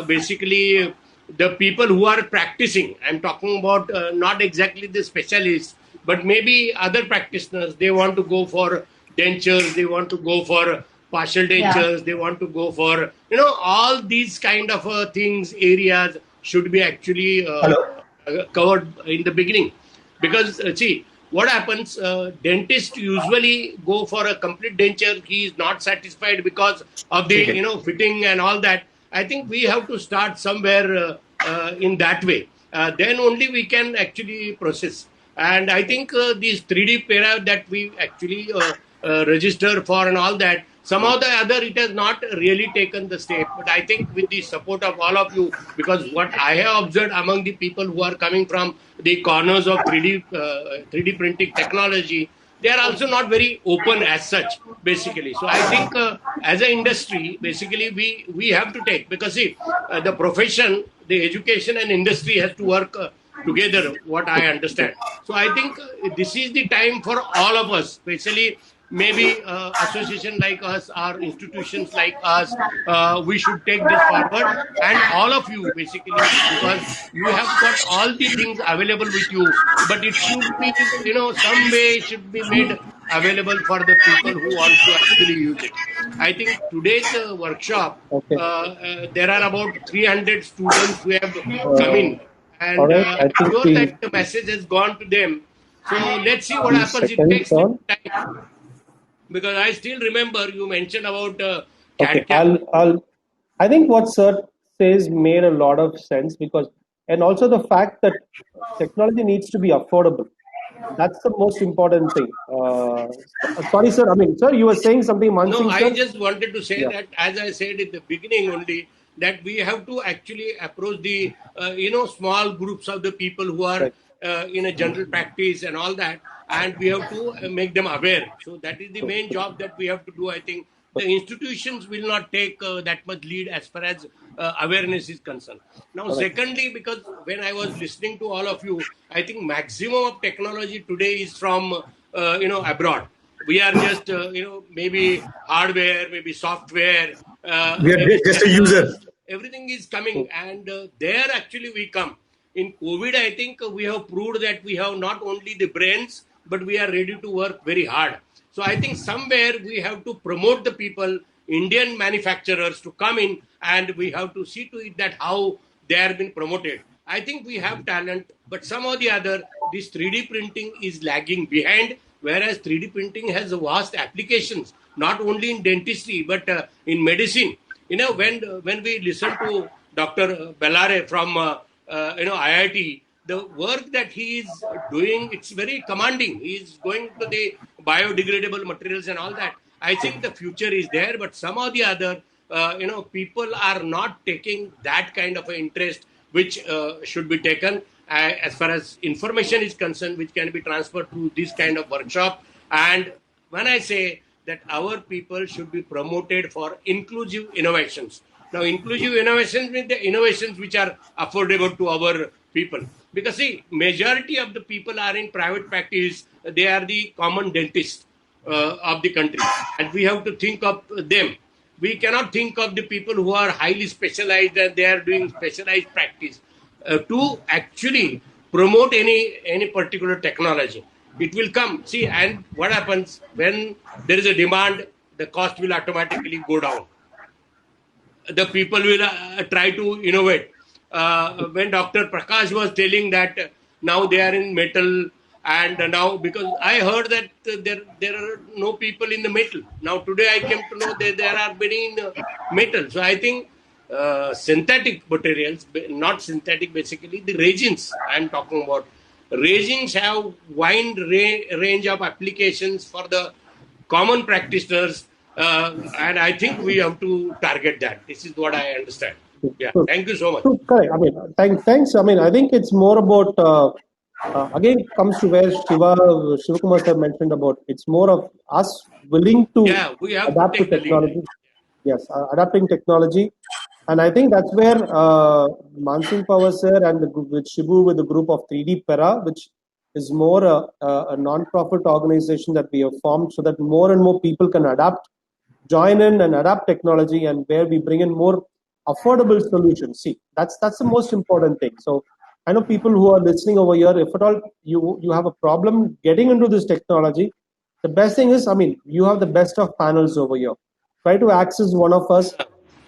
basically the people who are practicing. I'm talking about not exactly the specialists, but maybe other practitioners. They want to go for dentures, they want to go for partial dentures, they want to go for, all these kind of things, areas should be actually covered in the beginning. Because, see, what happens, dentists usually go for a complete denture. He is not satisfied because of the, fitting and all that. I think we have to start somewhere in that way. Then only we can actually process. And I think these 3D para that we actually register for and all that, somehow the other it has not really taken the step. But I think with the support of all of you, because what I have observed among the people who are coming from the corners of 3D printing technology, they are also not very open as such, basically. So I think as an industry, basically we have to take, because see, the profession, the education and industry has to work together, what I understand. So I think this is the time for all of us, especially maybe association like us or institutions like us, we should take this forward, and all of you basically, because you have got all the things available with you, but it should be, some way it should be made available for the people who want to actually use it. I think today's workshop, there are about 300 students who have come in, and I'm sure that the message has gone to them. So let's see what happens. It takes time. Because I still remember you mentioned about Okay, I think what Sir says made a lot of sense and also the fact that technology needs to be affordable. That's the most important thing. Sorry, sir. I mean, sir, you were saying something, No, Mansingh, I sir? just wanted to say Yeah. that, as I said in the beginning only, that we have to actually approach the, small groups of the people who are Right. in a general practice and all that, and we have to make them aware. So that is the main job that we have to do. I think the institutions will not take that much lead as far as awareness is concerned. Now, secondly, because when I was listening to all of you, I think maximum of technology today is from, abroad. We are just, maybe hardware, maybe software, We are maybe just a user. sensors. Everything is coming, and there actually we come. In COVID, I think we have proved that we have not only the brains, but we are ready to work very hard. So I think somewhere we have to promote the people, Indian manufacturers, to come in, and we have to see to it that how they are being promoted. I think we have talent, but somehow or the other, this 3D printing is lagging behind, whereas 3D printing has vast applications, not only in dentistry, but in medicine. When we listen to Dr. Bellare from, IIT, the work that he is doing, it's very commanding. He is going to the biodegradable materials and all that. I think the future is there, but somehow or the other, people are not taking that kind of an interest which should be taken as far as information is concerned, which can be transferred through this kind of workshop. And when I say that our people should be promoted for inclusive innovations. Now, inclusive innovations mean the innovations which are affordable to our people. Because see, majority of the people are in private practice. They are the common dentists of the country. And we have to think of them. We cannot think of the people who are highly specialized and they are doing specialized practice to actually promote any particular technology. It will come. See, and what happens when there is a demand, the cost will automatically go down. The people will try to innovate. When Dr. Prakash was telling that now they are in metal, and now because I heard that there are no people in the metal. Now today I came to know that there are many in metal. So I think synthetic materials, not synthetic, basically the resins I'm talking about. Resins have wide range of applications for the common practitioners, and I think we have to target that. This is what I understand. Yeah, thank you so much. Correct. I mean, thanks. I mean, I think it's more about again it comes to where Shivakumar sir mentioned about it's more of us willing to we have adapt to take the lead. technology. Yes, adapting technology, and I think that's where Mansingh Power sir and with Shibu with the group of 3D Para, which is more a non-profit organization that we have formed so that more and more people can join in and adapt technology, and where we bring in more affordable solutions. See, that's the most important thing. So I know people who are listening over here, if at all you have a problem getting into this technology, the best thing is, I mean, you have the best of panels over here. Try to access one of us,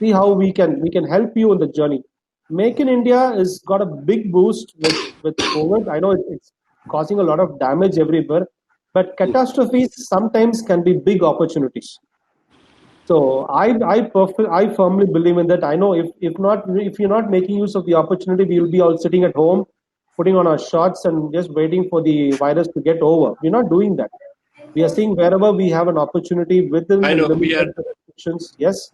see how we can help you in the journey. Make in India has got a big boost with COVID. I know it's causing a lot of damage everywhere, but catastrophes sometimes can be big opportunities. So I firmly believe in that. I know if you're not making use of the opportunity, we will be all sitting at home, putting on our shorts and just waiting for the virus to get over. We're not doing that. We are seeing wherever we have an opportunity within the limited restrictions. Yes,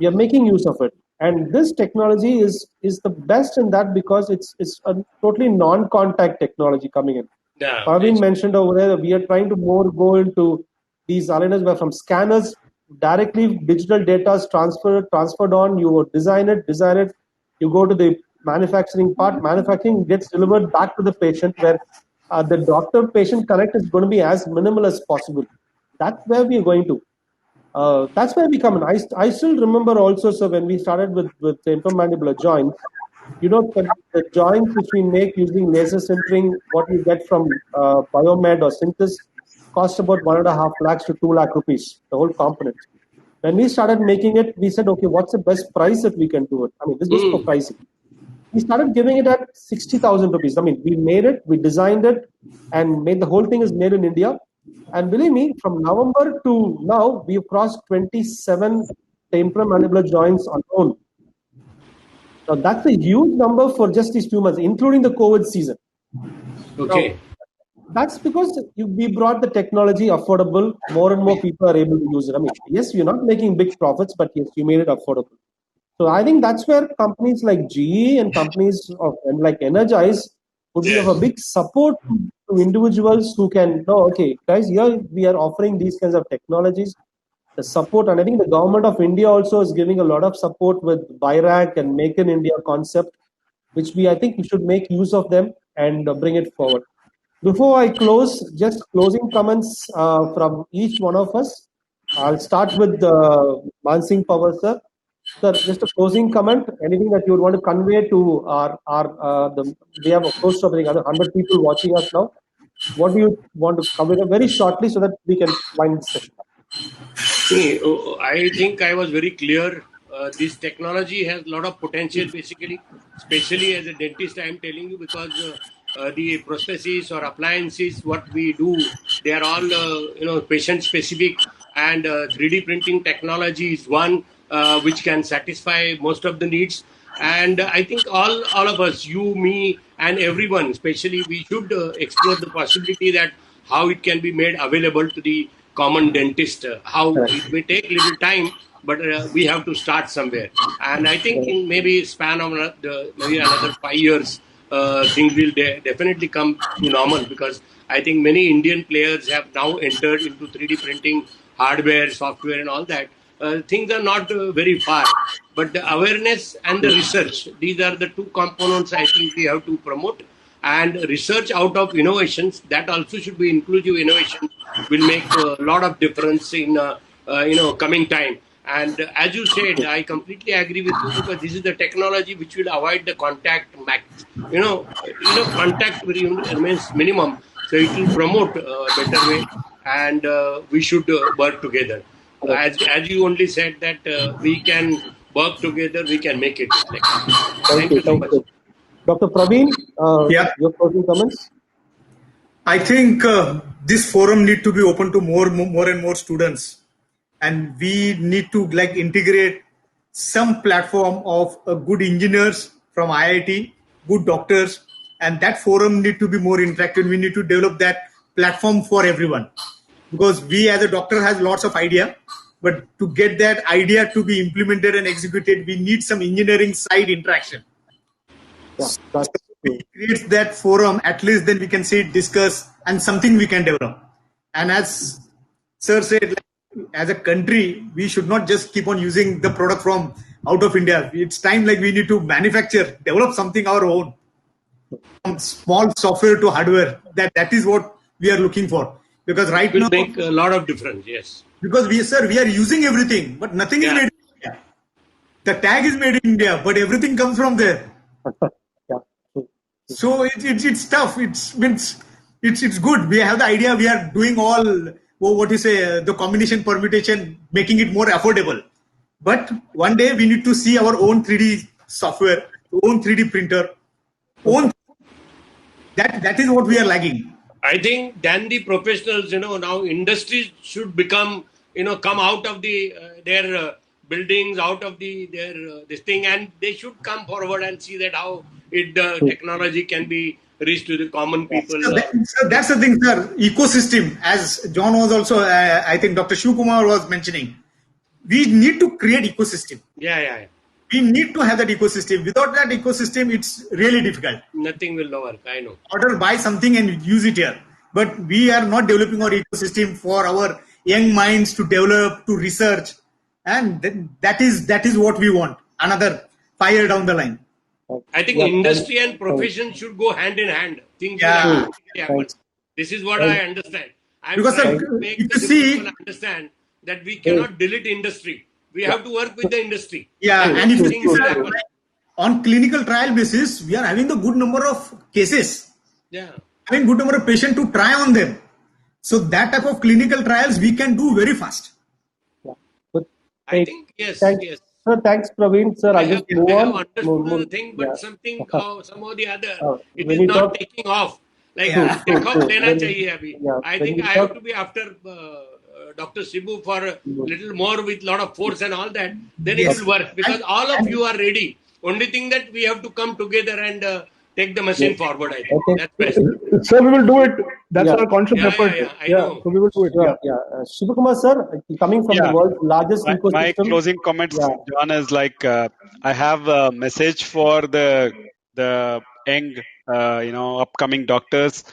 we are making use of it. And this technology is the best in that because it's a totally non-contact technology coming in. Yeah, Parveen mentioned over there that we are trying to more go into these arenas where from scanners directly digital data is transferred on. You design it. You go to the manufacturing part. Manufacturing gets delivered back to the patient, where the doctor-patient connect is going to be as minimal as possible. That's where we are going to. That's where we come in. I still remember also, so when we started with intermandibular joints, the joints which we make using laser sintering, what we get from Biomed or Synthes, cost about 1.5 lakhs to 2 lakh rupees, the whole component. When we started making it, we said, okay, what's the best price that we can do it? I mean, this was for pricing. We started giving it at 60,000 rupees. I mean, we made it, we designed it, and the whole thing is made in India. And believe me, from November to now, we've crossed 27 temporomandibular joints alone. Now, that's a huge number for just these 2 months, including the COVID season. Okay. Now, that's because we brought the technology affordable. More and more people are able to use it. I mean, yes, you're not making big profits, but yes, you made it affordable. So I think that's where companies like GE and companies like Energize would be of a big support to individuals who can know, okay, guys, here we are offering these kinds of technologies, the support. And I think the government of India also is giving a lot of support with BIRAC and Make in India concept, which I think we should make use of them and bring it forward. Before I close, just closing comments from each one of us. I'll start with Mansingh Pawar, sir. Sir, just a closing comment. Anything that you would want to convey to we have close to 100 people watching us now. What do you want to convey very shortly so that we can wind the session up? See, I think I was very clear. This technology has a lot of potential, basically, especially as a dentist, I am telling you, because the prostheses or appliances, what we do, they are all, patient specific, and 3D printing technology is one which can satisfy most of the needs. And I think all of us, you, me, and everyone, especially, we should explore the possibility that how it can be made available to the common dentist. How it may take little time, but we have to start somewhere. And I think in maybe span of maybe another 5 years, things will definitely come to normal, because I think many Indian players have now entered into 3D printing, hardware, software, and all that. Things are not very far, but the awareness and the research, these are the two components I think we have to promote. And research out of innovations, that also should be inclusive innovation, will make a lot of difference in coming time. And as you said, I completely agree with you, because this is the technology which will avoid the contact. Contact remains minimum, so it will promote a better way, and we should work together. As you only said that we can work together, we can make it. Thank you so much. Dr. Praveen, your closing comments? I think this forum need to be open to more and more students, and we need to integrate some platform of good engineers from IIT, good doctors, and that forum need to be more interactive. We need to develop that platform for everyone, because we as a doctor has lots of idea, but to get that idea to be implemented and executed, we need some engineering side interaction. Yeah, that's true. It creates that forum, at least then we can sit, discuss, and something we can develop. And as Sir said, as a country, we should not just keep on using the product from out of India. It's time we need to manufacture, develop something our own. From small software to hardware, that is what we are looking for. Because right now, it will make a lot of difference, yes. Because we are using everything, but nothing is made in India. The tag is made in India, but everything comes from there. So it's tough. It's good. We have the idea. We are doing all the combination permutation, making it more affordable. But one day we need to see our own 3D software, own 3D printer, that is what we are lagging. I think then the professionals, now industries should come out of their buildings, out of this thing, and they should come forward and see that how technology can be reached to the common people. So that's the thing, sir. Ecosystem, as John was also, I think Dr. Shiv Kumar was mentioning, we need to create ecosystem. Yeah. We need to have that ecosystem. Without that ecosystem, it's really difficult. Nothing will work, I know. Order, buy something and use it here. But we are not developing our ecosystem for our young minds to develop, to research. And that is what we want. Another 5 years down the line. I think industry and profession should go hand in hand. Things will happen. This is what I understand. I'm trying to make the people understand that we cannot delete industry. We have to work with the industry. Yeah, and if you see on clinical trial basis, we are having a good number of cases. Yeah. Having good number of patients to try on them. So that type of clinical trials we can do very fast. Yeah. I think, yes. Sir, thanks, Praveen. Sir, I just move on. I have understood the thing, but something, somehow the other, it is not taking off. Take off lena chahiye abhi. I think I have to be after Dr. Shibu for a little more with lot of force and all that, then Yes. it will work because all of you are ready. Only thing that we have to come together and take the machine forward. I think that's best. So we will do it. That's Yeah. our conscious effort. I know. So we will do it. Sure, yeah. Shivakumar sir, coming from the world's largest My ecosystem. closing comments, Yeah. John, is like I have a message for the young, upcoming doctors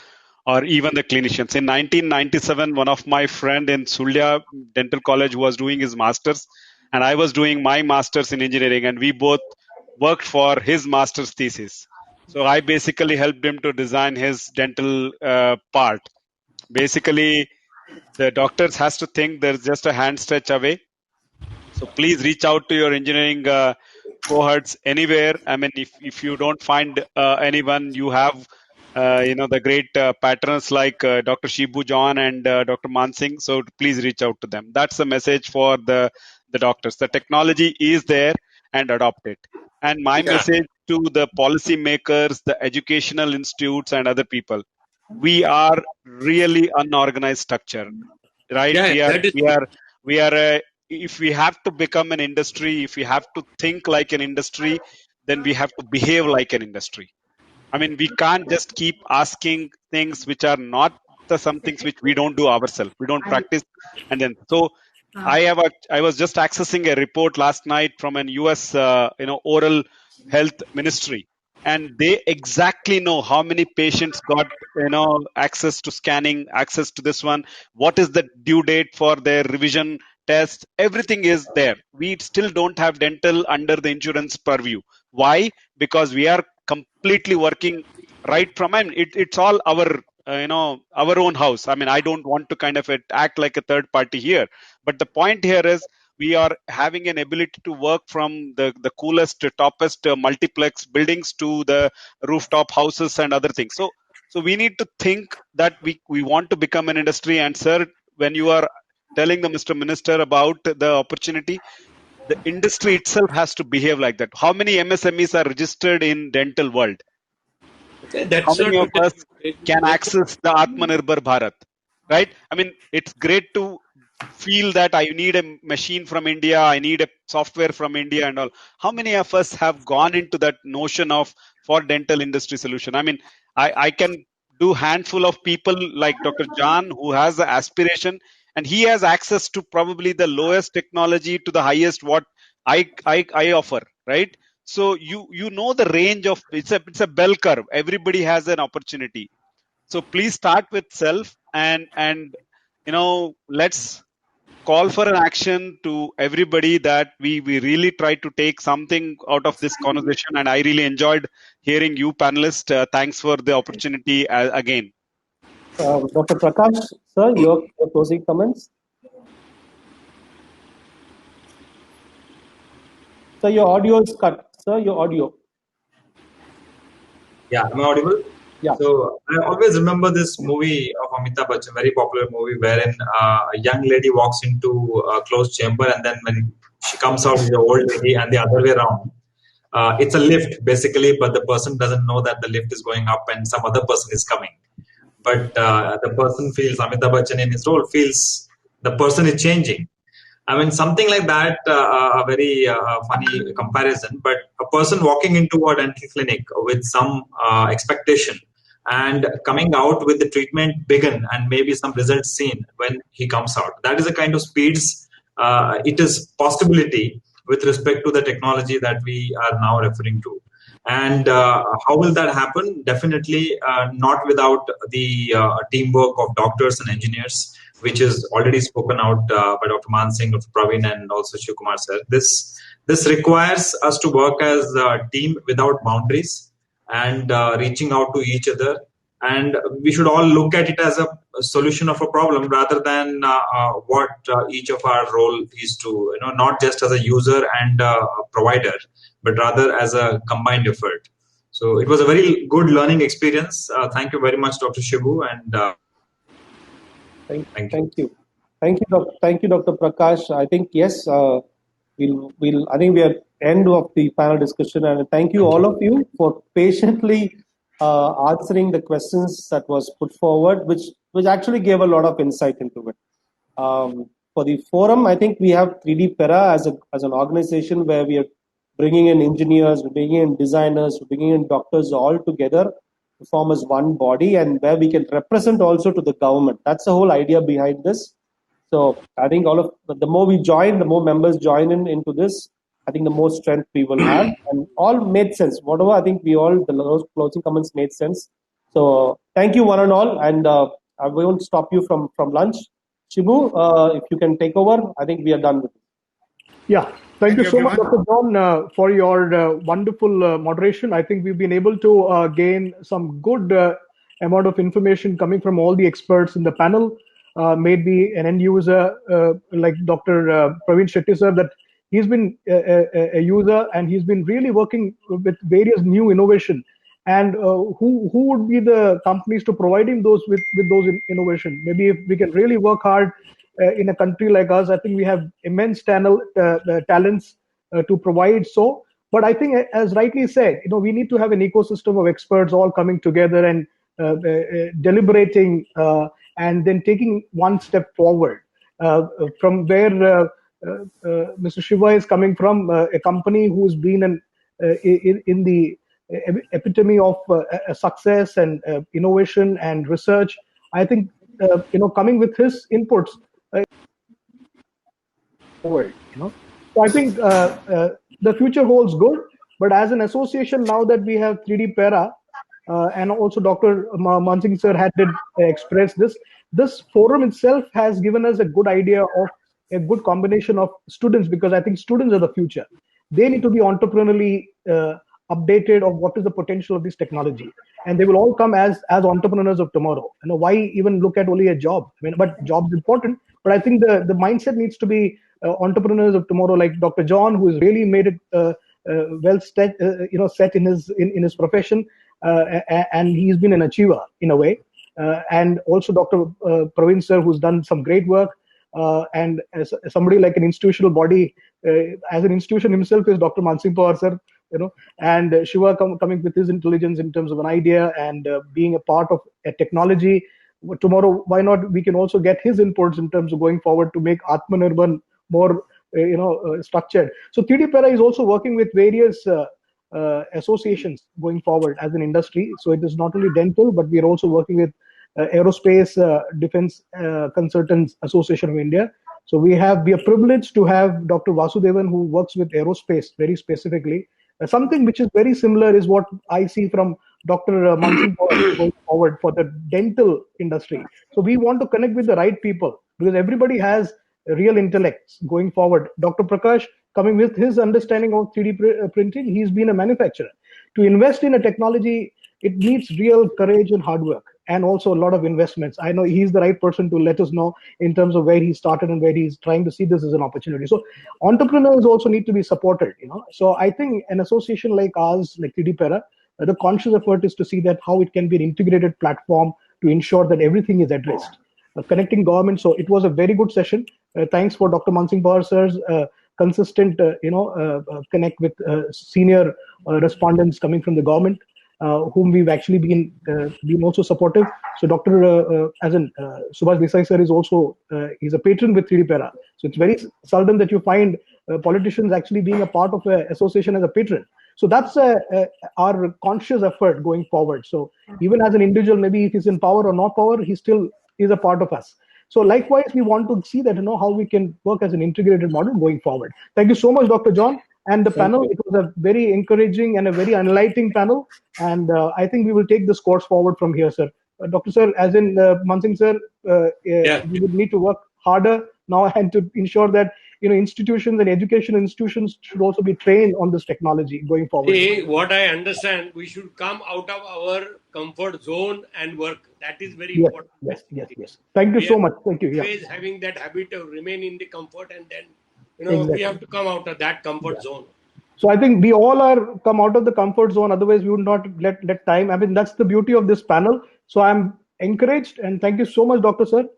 or even the clinicians. In 1997, one of my friend in Sulya Dental College was doing his masters, and I was doing my masters in engineering, and we both worked for his master's thesis. So I basically helped him to design his dental part. Basically, the doctors has to think there's just a hand stretch away. So please reach out to your engineering cohorts anywhere. I mean, if you don't find anyone, you have the great patrons like Dr. Shibu John and Dr. Mansingh. So please reach out to them. That's the message for the doctors. The technology is there and adopt it. And my message to the policy makers, the educational institutes, and other people: we are really unorganized structure, right? We are if we have to become an industry, if we have to think like an industry, then we have to behave like an industry. I mean, we can't just keep asking things which are not some things which we don't do ourselves, we don't practice. And then I was just accessing a report last night from an US oral health ministry, and they exactly know how many patients got access to scanning, access to this one, what is the due date for their revision test. Everything is there. We still don't have dental under the insurance purview. Why? Because we are completely working right from, I mean, it's all our our own house. I mean, I don't want to kind of act like a third party here, but the point here is we are having an ability to work from the coolest, toppest multiplex buildings to the rooftop houses and other things. So we need to think that we want to become an industry. And sir, when you are telling the Mr. Minister about the opportunity, the industry itself has to behave like that. How many MSMEs are registered in dental world? How many of us can access the Atmanirbhar Bharat, right? I mean, it's great to feel that I need a machine from India, I need a software from India and all. How many of us have gone into that notion of for dental industry solution? I mean, I can do handful of people like Dr. John who has the aspiration, and he has access to probably the lowest technology to the highest what I offer, right? So you know the range of, it's a bell curve. Everybody has an opportunity. So please start with self and let's call for an action to everybody that we really try to take something out of this conversation. And I really enjoyed hearing you panelists. Thanks for the opportunity again. Dr. Prakash, sir, your closing comments. Sir, your audio is cut. Sir, your audio. Yeah, am I audible? Yeah. So I always remember this movie of Amitabh Bachchan, very popular movie, wherein a young lady walks into a closed chamber, and then when she comes out, is an old lady, and the other way around. It's a lift basically, but the person doesn't know that the lift is going up and some other person is coming. But the person feels, Amitabh Bachchan in his role feels the person is changing. I mean, something like that, a very funny comparison, but a person walking into a dental clinic with some expectation and coming out with the treatment begun and maybe some results seen when he comes out. That is the kind of speeds it is possibility with respect to the technology that we are now referring to. And how will that happen? Definitely not without the teamwork of doctors and engineers, which is already spoken out by Dr. Mansingh, Dr. Praveen, and also Shivakumar sir. This requires us to work as a team without boundaries and reaching out to each other. And we should all look at it as a solution of a problem rather than what each of our role is to, not just as a user and a provider, but rather as a combined effort. So it was a very good learning experience. Thank you very much, Dr. Shibu, and Thank you, Dr. Prakash. I think yes, I think we are end of the panel discussion, and thank you all of you for patiently answering the questions that was put forward, which actually gave a lot of insight into it. For the forum, I think we have 3D Para as an organization where we are bringing in engineers, we're bringing in designers, we're bringing in doctors all together to form as one body, and where we can represent also to the government. That's the whole idea behind this. So I think the more we join, the more members join into this, I think the more strength we will have. And all made sense. Whatever, I think those closing comments made sense. So thank you one and all, and I won't stop you from lunch. Shibu, if you can take over, I think we are done with it. Yeah, thank you so much, Dr. John, for your wonderful moderation. I think we've been able to gain some good amount of information coming from all the experts in the panel. Maybe an end user like Dr. Praveen Shetty sir, that he's been a user and he's been really working with various new innovation. And who would be the companies to provide him those with those innovation? Maybe if we can really work hard in a country like us, I think we have immense talents to provide so. But I think, as rightly said, we need to have an ecosystem of experts all coming together and deliberating and then taking one step forward from where Mr. Shiva is coming from, a company who's been in the epitome of success and innovation and research. I think coming with his inputs forward. So I think the future holds good. But as an association, now that we have 3D Para, and also Dr. Mansingh sir had expressed this forum itself has given us a good idea of a good combination of students, because I think students are the future. They need to be entrepreneurially updated of what is the potential of this technology, and they will all come as entrepreneurs of tomorrow. Why even look at only a job? But job's important, but I think the mindset needs to be entrepreneurs of tomorrow, like Dr. John, who has really made it well set in his profession, and he's been an achiever in a way. And also Dr. Praveen sir, who's done some great work. And as somebody like an institutional body, as an institution himself, is Dr. Mansingh Pawar sir, and Shiva coming with his intelligence in terms of an idea and being a part of a technology. Tomorrow, why not? We can also get his inputs in terms of going forward to make Atmanirbhar more, structured. So 3D Para is also working with various associations going forward as an industry. So it is not only dental, but we are also working with Aerospace Defense Consultants Association of India. So we are privileged to have Dr. Vasudevan, who works with aerospace very specifically. Something which is very similar is what I see from Dr. Mansingh going forward for the dental industry. So we want to connect with the right people, because everybody has real intellects going forward. Dr. Prakash, coming with his understanding of 3D printing, he's been a manufacturer. To invest in a technology, it needs real courage and hard work, and also a lot of investments. I know he's the right person to let us know in terms of where he started and where he's trying to see this as an opportunity. So entrepreneurs also need to be supported. So I think an association like ours, like 3D Para, the conscious effort is to see that how it can be an integrated platform to ensure that everything is addressed. Connecting government. So it was a very good session. Thanks for Dr. Mansingh Pawar sir's consistent, connect with senior respondents coming from the government, whom we've actually been also supportive. So Dr. Subhash Desai sir is also he's a patron with 3D Para. So it's very seldom that you find politicians actually being a part of an association as a patron. So that's our conscious effort going forward. So even as an individual, maybe if he's in power or not power, he still is a part of us. So likewise, we want to see that, how we can work as an integrated model going forward. Thank you so much, Dr. John, and the panel. It was a very encouraging and a very enlightening panel. And I think we will take this course forward from here, sir. Dr. Sir, as in Mansingh sir, we would need to work harder now and to ensure that institutions and education institutions should also be trained on this technology going forward. What I understand, we should come out of our comfort zone and work. That is very important. Yes. Thank you so much. Thank you. Always having that habit of remain in the comfort, and then we have to come out of that comfort zone. So I think we all are come out of the comfort zone. Otherwise, we would not let time. I mean, that's the beauty of this panel. So I'm encouraged, and thank you so much, Dr. Sir.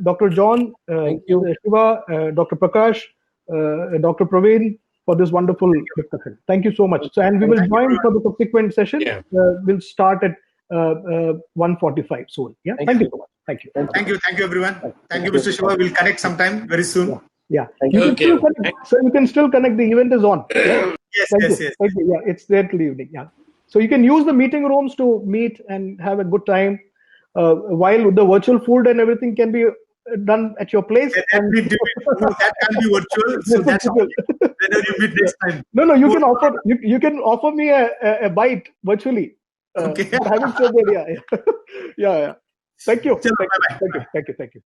Dr. John, thank you. Shiva, Dr. Prakash, Dr. Praveen, for this wonderful discussion. Thank you so much. So, and we will join for the subsequent session. We'll start at 1:45 soon. Thank you so much. Thank you. Thank you, everyone. Thank you, Mr. Shiva. We'll connect sometime very soon. Yeah. Thank You you. can still connect. So you can still connect. The event is on. Yeah? Yes, Thank yes, you. yes. Thank you. Yeah, it's there till evening. Yeah. So you can use the meeting rooms to meet and have a good time, while the virtual food and everything can be done at your place. That can't be virtual. So that's all. Whenever you meet next time. No, you can offer you can offer me a bite virtually. Okay. But having said that, yeah. Thank you. Chalo, bye-bye. Thank you.